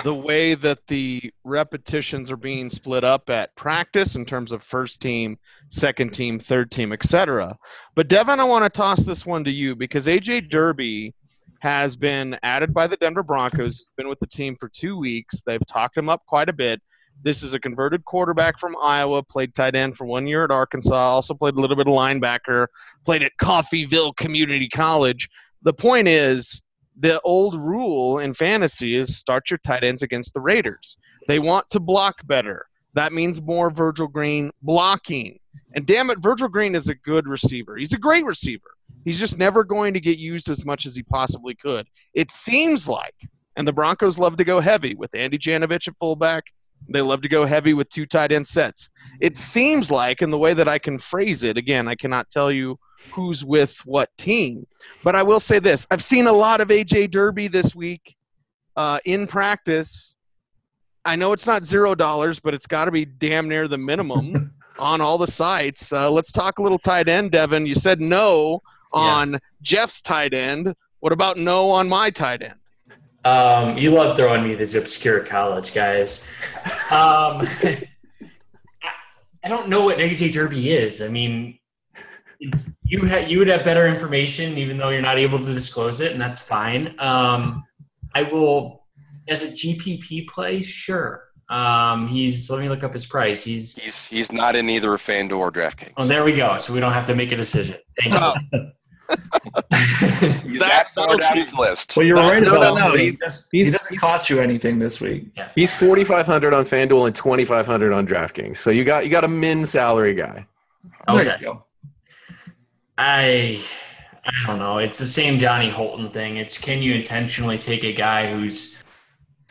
the way that the repetitions are being split up at practice in terms of first team, second team, third team, etc. But Devin, I want to toss this one to you because A.J. Derby has been added by the Denver Broncos. He's been with the team for 2 weeks. They've talked him up quite a bit. This is a converted quarterback from Iowa, played tight end for 1 year at Arkansas, also played a little bit of linebacker, played at Coffeyville Community College. The point is, the old rule in fantasy is start your tight ends against the Raiders. They want to block better. That means more Virgil Green blocking. And damn it, Virgil Green is a good receiver. He's a great receiver. He's just never going to get used as much as he possibly could. It seems like, and the Broncos love to go heavy with Andy Janovich at fullback. They love to go heavy with 2 tight end sets. It seems like, in the way that I can phrase it, again, I cannot tell you who's with what team, but I will say this. I've seen a lot of A.J. Derby this week in practice. I know it's not $0, but it's got to be damn near the minimum on all the sites. Let's talk a little tight end, Devin. You said no on Jeff's tight end. What about no on my tight end? You love throwing me these obscure college guys. I don't know what A.J. Derby is. I mean, you would have better information, even though you're not able to disclose it, and that's fine. I will, as a GPP play, sure. Let me look up his price. He's not in either FanDuel or DraftKings. Oh, there we go. So we don't have to make a decision. Thank you. He's that far down his list. Well, you're right about no. He doesn't cost you anything this week. Yeah. He's $4,500 on FanDuel and $2,500 on DraftKings. So you got a min salary guy. Okay. There you go. I don't know. It's the same Johnny Holton thing. It's can you intentionally take a guy who's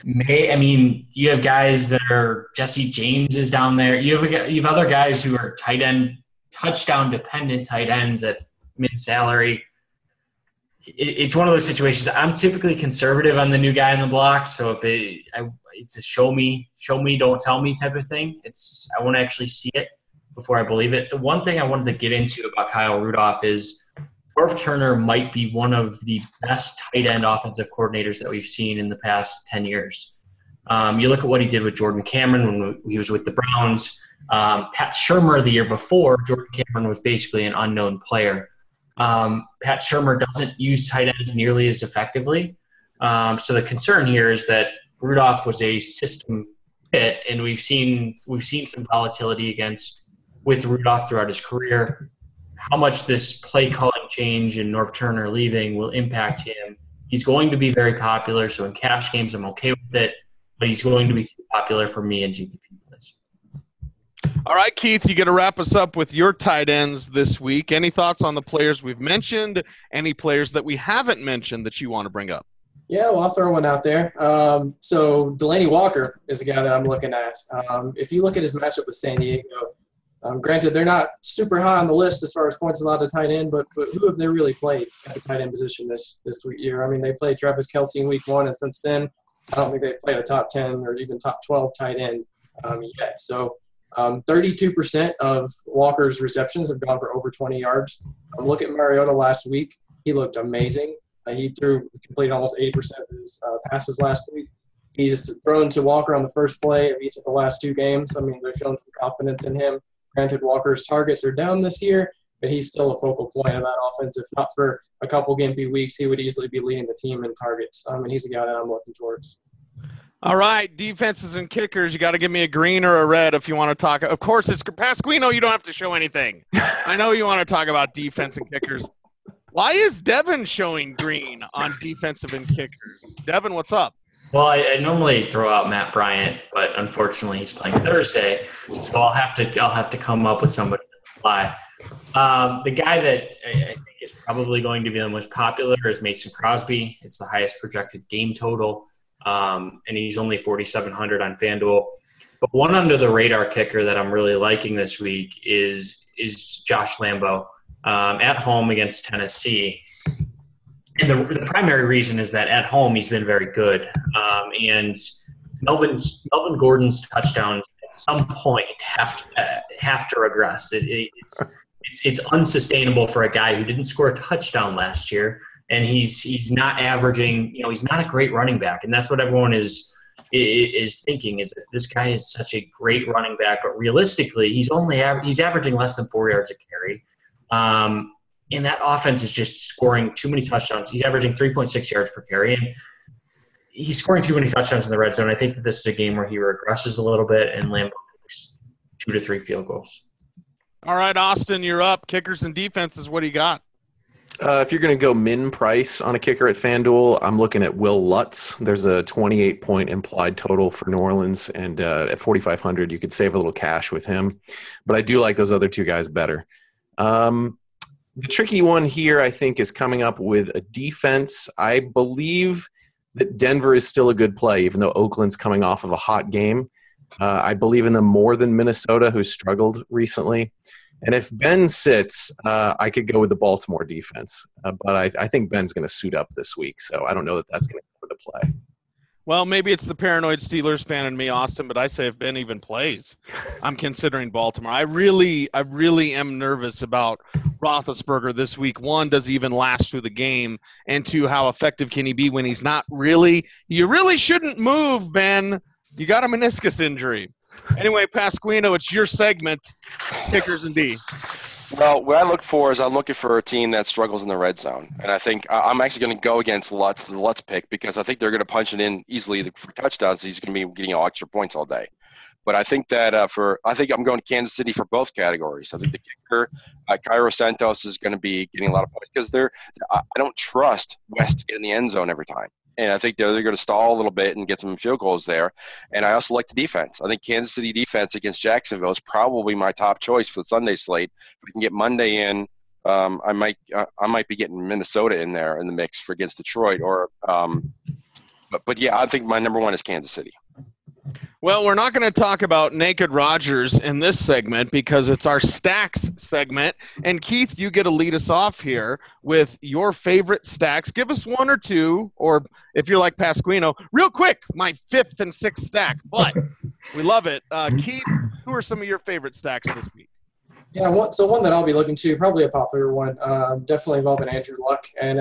you have guys that are Jesse James is down there. You have other guys who are tight end, touchdown dependent tight ends at mid salary. It's one of those situations. I'm typically conservative on the new guy on the block. So if it's a show me, don't tell me type of thing. I want to actually see it before I believe it. The one thing I wanted to get into about Kyle Rudolph is Norv Turner might be one of the best tight end offensive coordinators that we've seen in the past 10 years. You look at what he did with Jordan Cameron when he was with the Browns. Pat Shurmur the year before, Jordan Cameron was basically an unknown player. Pat Shurmur doesn't use tight ends nearly as effectively. So the concern here is that Rudolph was a system fit, and we've seen some volatility with Rudolph throughout his career. How much this play calling change and Norv Turner leaving will impact him. He's going to be very popular, so in cash games I'm okay with it, but he's going to be too popular for me in GPP plays. All right, Keith, you got to wrap us up with your tight ends this week. Any thoughts on the players we've mentioned? Any players that we haven't mentioned that you want to bring up? Yeah, well, I'll throw one out there. So Delaney Walker is a guy that I'm looking at. If you look at his matchup with San Diego, Granted, they're not super high on the list as far as points allowed to tight end, but who have they really played at the tight end position this year? I mean, they played Travis Kelce in week 1, and since then, I don't think they've played a top 10 or even top 12 tight end yet. So 32% of Walker's receptions have gone for over 20 yards. Look at Mariota last week. He looked amazing. He completed almost 80% of his passes last week. He's thrown to Walker on the first play of each of the last 2 games. I mean, they're showing some confidence in him. Granted, Walker's targets are down this year, but he's still a focal point of that offense. If not for a couple gimpy weeks, he would easily be leading the team in targets. And he's a guy that I'm looking towards. All right, defenses and kickers. You got to give me a green or a red if you want to talk. Of course, it's Pasquino. You don't have to show anything. I know you want to talk about defense and kickers. Why is Devin showing green on defensive and kickers? Devin, what's up? Well, I normally throw out Matt Bryant, but unfortunately he's playing Thursday, so I'll have to come up with somebody to apply. The guy that I think is probably going to be the most popular is Mason Crosby. It's the highest projected game total, and he's only 4,700 on FanDuel. But one under the radar kicker that I'm really liking this week is Josh Lambo at home against Tennessee. And the primary reason is that at home he's been very good. And Melvin Gordon's touchdowns at some point have to regress. It's unsustainable for a guy who didn't score a touchdown last year, and he's not averaging. He's not a great running back, and that's what everyone is thinking is that this guy is such a great running back, but realistically he's averaging less than 4 yards a carry. And that offense is just scoring too many touchdowns. He's averaging 3.6 yards per carry, and he's scoring too many touchdowns in the red zone. I think that this is a game where he regresses a little bit, and Lambo makes 2 to 3 field goals. All right, Austin, you're up. Kickers and defenses, what do you got? If you're going to go min price on a kicker at FanDuel, I'm looking at Will Lutz. There's a 28-point implied total for New Orleans, and at 4,500, you could save a little cash with him. But I do like those other 2 guys better. The tricky one here, I think, is coming up with a defense. I believe that Denver is still a good play, even though Oakland's coming off of a hot game. I believe in them more than Minnesota, who's struggled recently. And if Ben sits, I could go with the Baltimore defense. But I think Ben's going to suit up this week, so I don't know that that's going to come into play. Well, maybe it's the paranoid Steelers fan in me, Austin, but I say if Ben even plays, I'm considering Baltimore. I really am nervous about Roethlisberger this week. 1, does he even last through the game? And 2, how effective can he be when he's not really – you really shouldn't move, Ben. You got a meniscus injury. Anyway, Pasquino, it's your segment, kickers and D. Well, what I look for is I'm looking for a team that struggles in the red zone. And I think I'm actually going to go against the Lutz pick, because I think they're going to punch it in easily for touchdowns. He's going to be getting all extra points all day. But I think that I think I'm going to Kansas City for both categories. I think the kicker, Cairo Santos, is going to be getting a lot of points because I don't trust West to get in the end zone every time. And I think they're going to stall a little bit and get some field goals there. And I also like the defense. I think Kansas City defense against Jacksonville is probably my top choice for the Sunday slate. If we can get Monday in, I might be getting Minnesota in there in the mix for against Detroit. But yeah, I think my number 1 is Kansas City. Well, we're not going to talk about Naked Rodgers in this segment because it's our stacks segment. And Keith, you get to lead us off here with your favorite stacks. Give us 1 or 2, or if you're like Pasquino, real quick, my 5th and 6th stack. But we love it. Keith, who are some of your favorite stacks this week? Yeah, one that I'll be looking to, probably a popular one, definitely involving Andrew Luck. And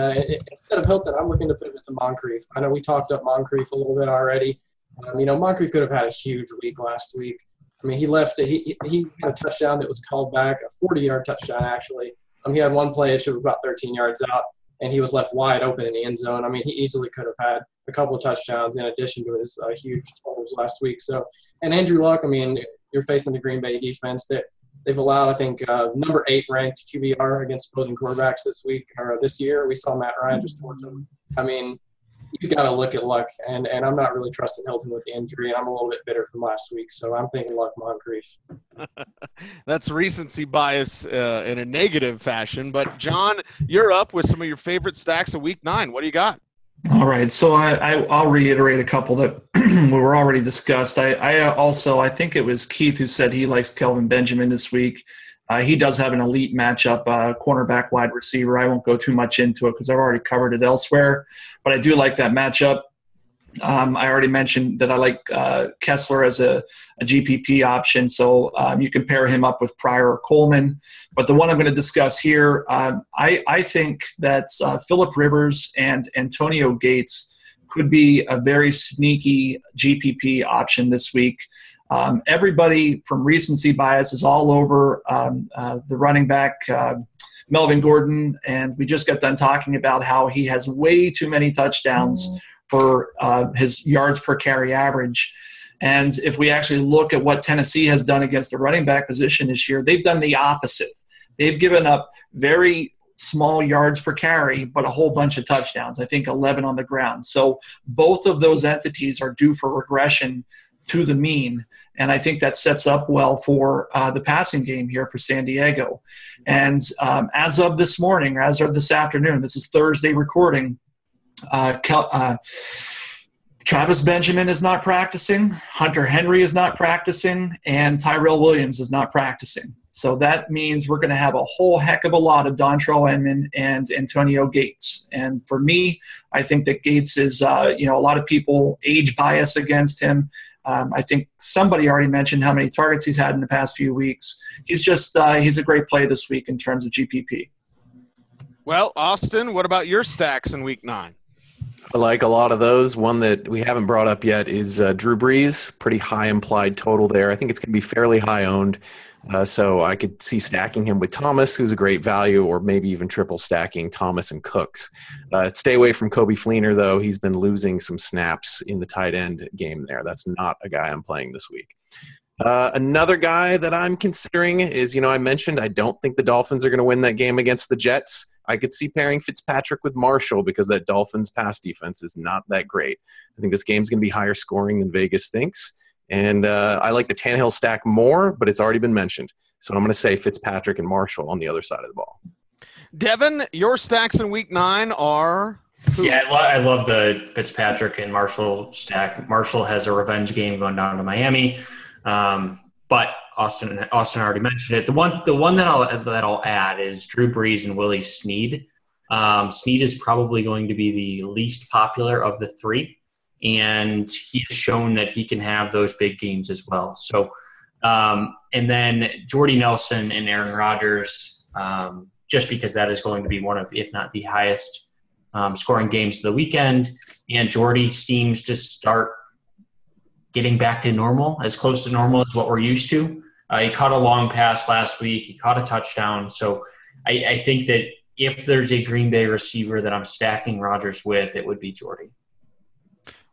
instead of Hilton, I'm looking to put him into Moncrief. I know we talked up Moncrief a little bit already. Moncrief could have had a huge week last week. I mean, he had a touchdown that was called back, a 40-yard touchdown, actually. He had one play that should have about 13 yards out, and he was left wide open in the end zone. I mean, he easily could have had a couple of touchdowns in addition to his huge totals last week. So, and Andrew Luck, I mean, you're facing the Green Bay defense that they've allowed, I think, number 8 ranked QBR against opposing quarterbacks this year. We saw Matt Ryan just torch him. I mean, you got to look at Luck, and I'm not really trusting Hilton with the injury, and I'm a little bit bitter from last week, so I'm thinking Luck Moncrief. That's recency bias in a negative fashion. But, John, you're up with some of your favorite stacks of Week 9. What do you got? All right, so I'll reiterate a couple that were already discussed. I think it was Keith who said he likes Kelvin Benjamin this week. He does have an elite matchup, cornerback wide receiver. I won't go too much into it because I've already covered it elsewhere, but I do like that matchup. I already mentioned that I like Kessler as a GPP option, so you can pair him up with Pryor or Coleman. But the one I'm going to discuss here, I think that Phillip Rivers and Antonio Gates could be a very sneaky GPP option this week. Everybody from recency bias is all over the running back, Melvin Gordon, and we just got done talking about how he has way too many touchdowns for his yards per carry average. And if we actually look at what Tennessee has done against the running back position this year, they've done the opposite. They've given up very small yards per carry, but a whole bunch of touchdowns, I think 11 on the ground. So both of those entities are due for regression to the mean. And I think that sets up well for the passing game here for San Diego. And as of this morning, or as of this afternoon, this is Thursday recording, Travis Benjamin is not practicing, Hunter Henry is not practicing, and Tyrell Williams is not practicing. So that means we're going to have a whole heck of a lot of Dontrell Inman and Antonio Gates. And for me, I think that Gates is, a lot of people age bias against him. I think somebody already mentioned how many targets he's had in the past few weeks. He's just he's a great play this week in terms of GPP. Well, Austin, what about your stacks in Week 9? I like a lot of those. One that we haven't brought up yet is Drew Brees. Pretty high implied total there. I think it's going to be fairly high owned. So I could see stacking him with Thomas, who's a great value, or maybe even triple stacking Thomas and Cooks. Stay away from Kobe Fleener, though. He's been losing some snaps in the tight end game there. That's not a guy I'm playing this week. Another guy that I'm considering is, I mentioned I don't think the Dolphins are going to win that game against the Jets. I could see pairing Fitzpatrick with Marshall because that Dolphins pass defense is not that great. I think this game's going to be higher scoring than Vegas thinks. And I like the Tannehill stack more, but it's already been mentioned. So I'm going to say Fitzpatrick and Marshall on the other side of the ball. Devin, your stacks in Week 9 are who? Yeah, I love the Fitzpatrick and Marshall stack. Marshall has a revenge game going down to Miami. But Austin already mentioned it. The one that I'll add is Drew Brees and Willie Snead. Snead is probably going to be the least popular of the three, and he has shown that he can have those big games as well. So, and then Jordy Nelson and Aaron Rodgers, just because that is going to be one of, if not the highest scoring games of the weekend, and Jordy seems to start getting back to normal, as close to normal as what we're used to. He caught a long pass last week. He caught a touchdown. So I think that if there's a Green Bay receiver that I'm stacking Rodgers with, it would be Jordy.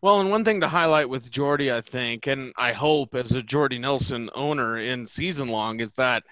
Well, and one thing to highlight with Jordy, I think, and I hope as a Jordy Nelson owner in season long, is that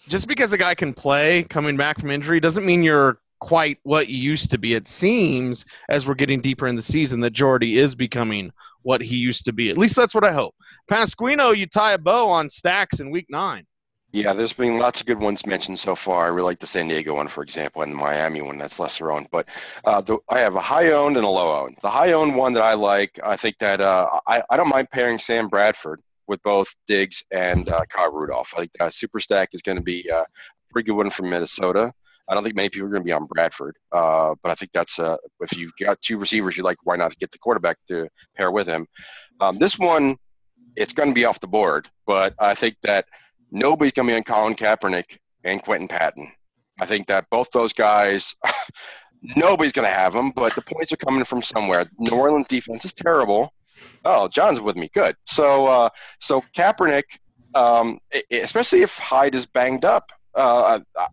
just because a guy can play coming back from injury doesn't mean you're quite what you used to be. It seems, as we're getting deeper in the season, that Jordy is becoming what he used to be. At least that's what I hope. Pasquino, you tie a bow on stacks in Week 9. Yeah, there's been lots of good ones mentioned so far. I really like the San Diego one, for example, and the Miami one that's lesser owned. But I have a high owned and a low owned. The high owned one that I like, I think that I don't mind pairing Sam Bradford with both Diggs and Kyle Rudolph. I think that super stack is going to be a pretty good one from Minnesota. I don't think many people are going to be on Bradford, but I think that's if you've got two receivers you like, why not get the quarterback to pair with him? This one, it's going to be off the board, but I think that nobody's going to be on Colin Kaepernick and Quentin Patton. I think that both those guys, nobody's going to have them, but the points are coming from somewhere. New Orleans defense is terrible. Oh, John's with me. Good. So Kaepernick, especially if Hyde is banged up,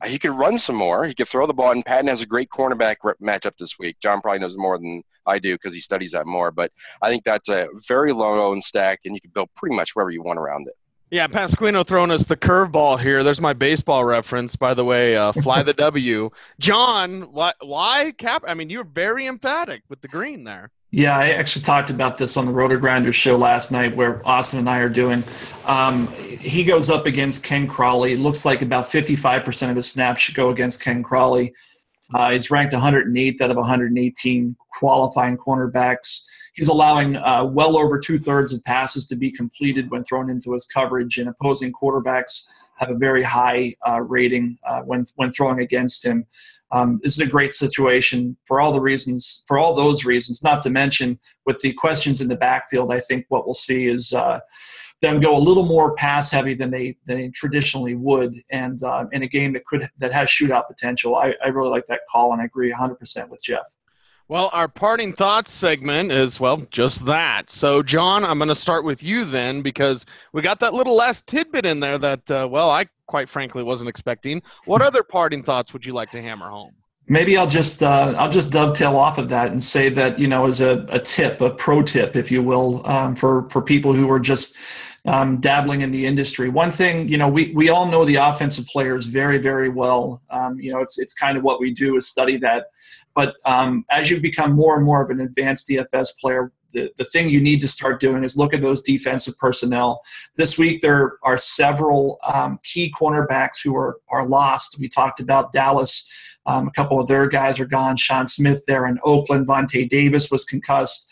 he could run some more. He could throw the ball, and Patton has a great cornerback matchup this week. John probably knows more than I do because he studies that more. But I think that's a very low-owned stack, and you can build pretty much wherever you want around it. Yeah, Pasquino throwing us the curveball here. There's my baseball reference, by the way. Fly the W. John, why Cap? I mean, you're very emphatic with the green there. Yeah, I actually talked about this on the Roto Grinders show last night where Austin and I are doing. He goes up against Ken Crawley. It looks like about 55% of his snaps should go against Ken Crawley. He's ranked 108th out of 118 qualifying cornerbacks. He's allowing well over 2/3 of passes to be completed when thrown into his coverage, and opposing quarterbacks have a very high rating when throwing against him. This is a great situation for all those reasons, not to mention with the questions in the backfield. I think what we'll see is them go a little more pass heavy than they traditionally would, and in a game that has shootout potential. I really like that call, and I agree 100% with Jeff. Well, our parting thoughts segment is, well, just that. So, John, I'm going to start with you then, because we got that little last tidbit in there that, I quite frankly wasn't expecting. What other parting thoughts would you like to hammer home? Maybe I'll just dovetail off of that and say that, as a pro tip, if you will, for people who are just dabbling in the industry. One thing, we all know the offensive players very, very well. It's kind of what we do is study that. But as you become more and more of an advanced DFS player, the thing you need to start doing is look at those defensive personnel. This week there are several key cornerbacks who are lost. We talked about Dallas. A couple of their guys are gone. Sean Smith there in Oakland. Vontae Davis was concussed.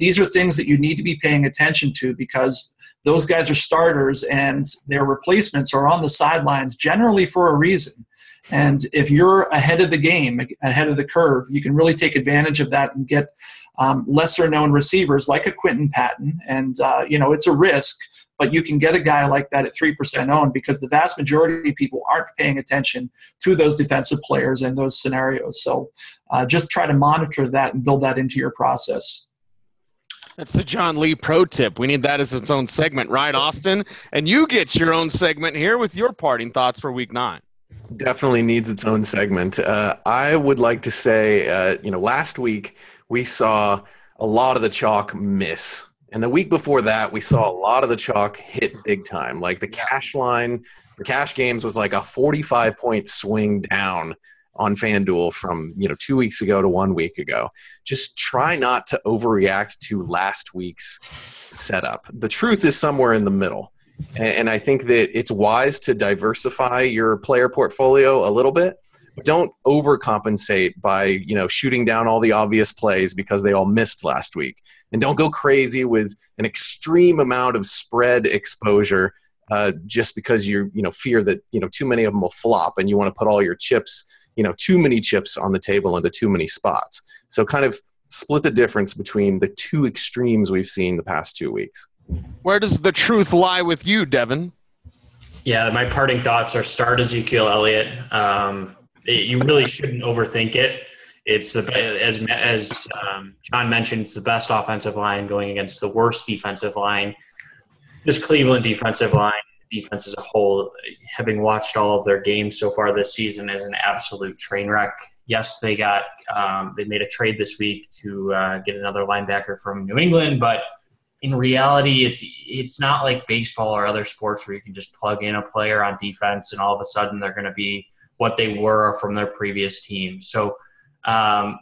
These are things that you need to be paying attention to, because those guys are starters and their replacements are on the sidelines generally for a reason. And if you're ahead of the game, ahead of the curve, you can really take advantage of that and get lesser-known receivers like a Quentin Patton. And, it's a risk, but you can get a guy like that at 3% owned, because the vast majority of people aren't paying attention to those defensive players and those scenarios. So just try to monitor that and build that into your process. That's the John Lee pro tip. We need that as its own segment, right, Austin? And you get your own segment here with your parting thoughts for Week 9. Definitely needs its own segment. I would like to say, last week we saw a lot of the chalk miss. And the week before that, we saw a lot of the chalk hit big time. Like the cash line for cash games was like a 45-point swing down on FanDuel from 2 weeks ago to 1 week ago. Just try not to overreact to last week's setup. The truth is somewhere in the middle. And I think that it's wise to diversify your player portfolio a little bit. Don't overcompensate by, shooting down all the obvious plays because they all missed last week. And don't go crazy with an extreme amount of spread exposure just because you fear that, too many of them will flop and you want to put all your chips, too many chips on the table into too many spots. So kind of split the difference between the two extremes we've seen the past 2 weeks. Where does the truth lie with you, Devin? Yeah, my parting thoughts are start Ezekiel Elliott. You really shouldn't overthink it. It's as John mentioned, it's the best offensive line going against the worst defensive line. This Cleveland defensive line, defense as a whole, having watched all of their games so far this season, is an absolute train wreck. Yes, they made a trade this week to get another linebacker from New England, but in reality, it's not like baseball or other sports where you can just plug in a player on defense and all of a sudden they're going to be what they were from their previous team. So, and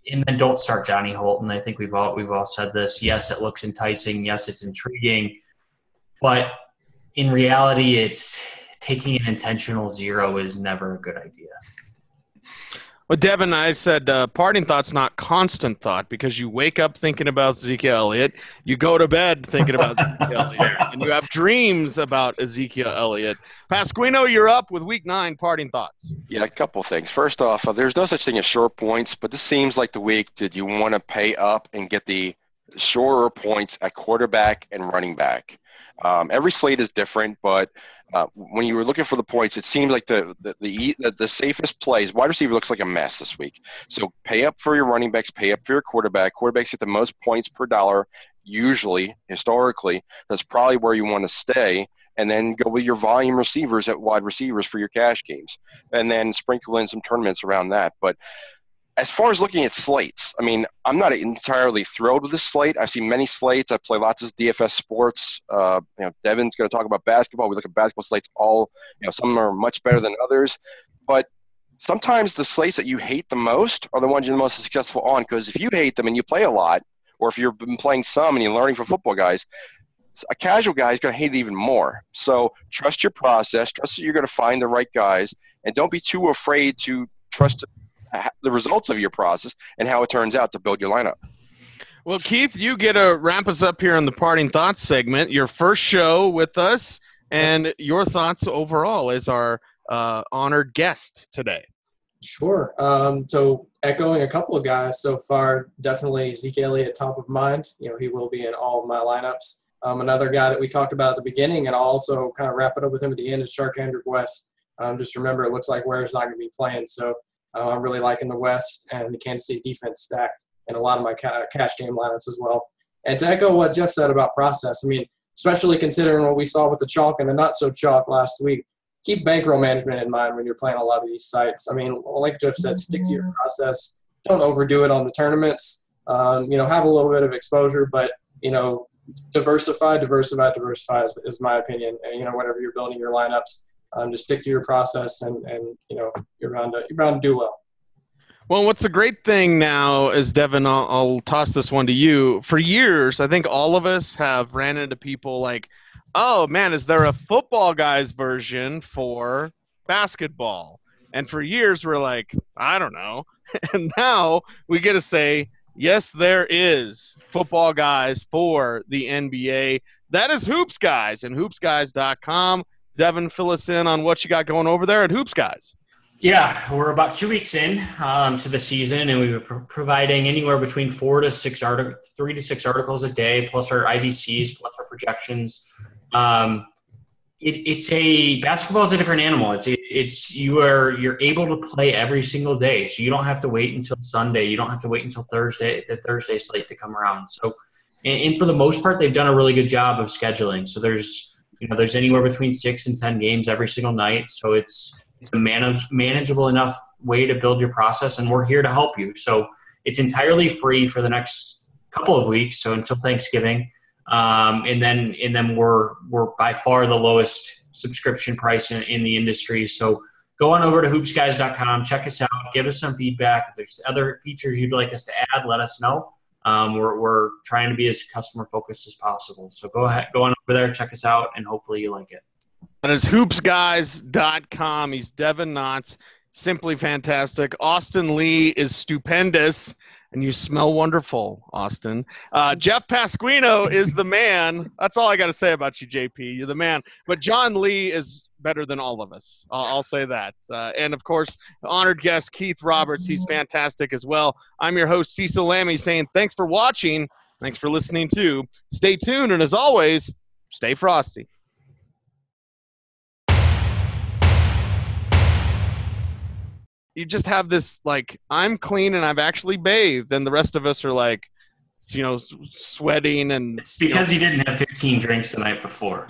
then don't start Johnny Holton. I think we've all said this. Yes, it looks enticing. Yes, it's intriguing, but in reality, it's taking an intentional zero is never a good idea. Well, Devin, I said parting thought's not constant thought, because you wake up thinking about Ezekiel Elliott, you go to bed thinking about Ezekiel Elliott, and you have dreams about Ezekiel Elliott. Pasquino, you're up with Week 9 parting thoughts. Yeah, a couple things. First off, there's no such thing as short points, but this seems like the week that you want to pay up and get the shorter points at quarterback and running back. Every slate is different, but when you were looking for the points, it seems like the safest plays. Wide receiver looks like a mess this week. So pay up for your running backs, pay up for your quarterback. Quarterbacks get the most points per dollar, usually, historically. That's probably where you want to stay. And then go with your volume receivers at wide receivers for your cash games. And then sprinkle in some tournaments around that. But as far as looking at slates, I mean, I'm not entirely thrilled with this slate. I've seen many slates. I play lots of DFS sports. Devin's going to talk about basketball. We look at basketball slates some are much better than others. But sometimes the slates that you hate the most are the ones you're the most successful on, because if you hate them and you play a lot, or if you've been playing some and you're learning from football guys, a casual guy is going to hate it even more. So trust your process. Trust that you're going to find the right guys. And don't be too afraid to trust the results of your process and how it turns out to build your lineup. Well, Keith, you get to wrap us up here on the Parting Thoughts segment. Your first show with us, and your thoughts overall as our honored guest today. Sure. So echoing a couple of guys so far, definitely Zeke Elliott top of mind. He will be in all of my lineups. Another guy that we talked about at the beginning, and I'll also kind of wrap it up with him at the end, is Charkandrick West. Just remember, it looks like Ware's not going to be playing, so I'm really liking the West and the Kansas City defense stack in a lot of my cash game lineups as well. And to echo what Jeff said about process, I mean, especially considering what we saw with the chalk and the not so chalk last week, keep bankroll management in mind when you're playing a lot of these sites. I mean, like Jeff said, stick to your process. Don't overdo it on the tournaments. Have a little bit of exposure, but, diversify is my opinion. And, whenever you're building your lineups, just stick to your process and you're bound to do well. Well, what's a great thing now is, Devin, I'll toss this one to you. For years, I think all of us have ran into people like, oh, man, is there a Footballguys version for basketball? And for years, we're like, I don't know. And now we get to say, yes, there is Footballguys for the NBA. That is Hoops Guys and hoopsguys.com. Devin, fill us in on what you got going over there at Hoops Guys. Yeah, we're about 2 weeks in to the season, and we were providing anywhere between 3 to 6 articles a day, plus our IVCs, plus our projections. Basketball is a different animal. You're able to play every single day, so you don't have to wait until Sunday. You don't have to wait until the Thursday slate to come around. So, and for the most part, they've done a really good job of scheduling. So there's anywhere between 6 and 10 games every single night. So it's a manageable enough way to build your process, and we're here to help you. So it's entirely free for the next couple of weeks, so until Thanksgiving. And then we're by far the lowest subscription price in the industry. So go on over to hoopsguys.com, check us out, give us some feedback. If there's other features you'd like us to add, let us know. We're trying to be as customer focused as possible. So go on over there, check us out, and hopefully you like it. That is hoopsguys.com. He's Devin Knotts. Simply fantastic. Austin Lee is stupendous. And you smell wonderful, Austin. Jeff Pasquino is the man. That's all I got to say about you, JP. You're the man. But John Lee is better than all of us. I'll say that. And, of course, honored guest Keith Roberts. He's fantastic as well. I'm your host, Cecil Lammy, saying thanks for watching. Thanks for listening, too. Stay tuned. And, as always, stay frosty. You just have this, like, I'm clean and I've actually bathed, and the rest of us are like, sweating and. It's because you didn't have 15 drinks the night before.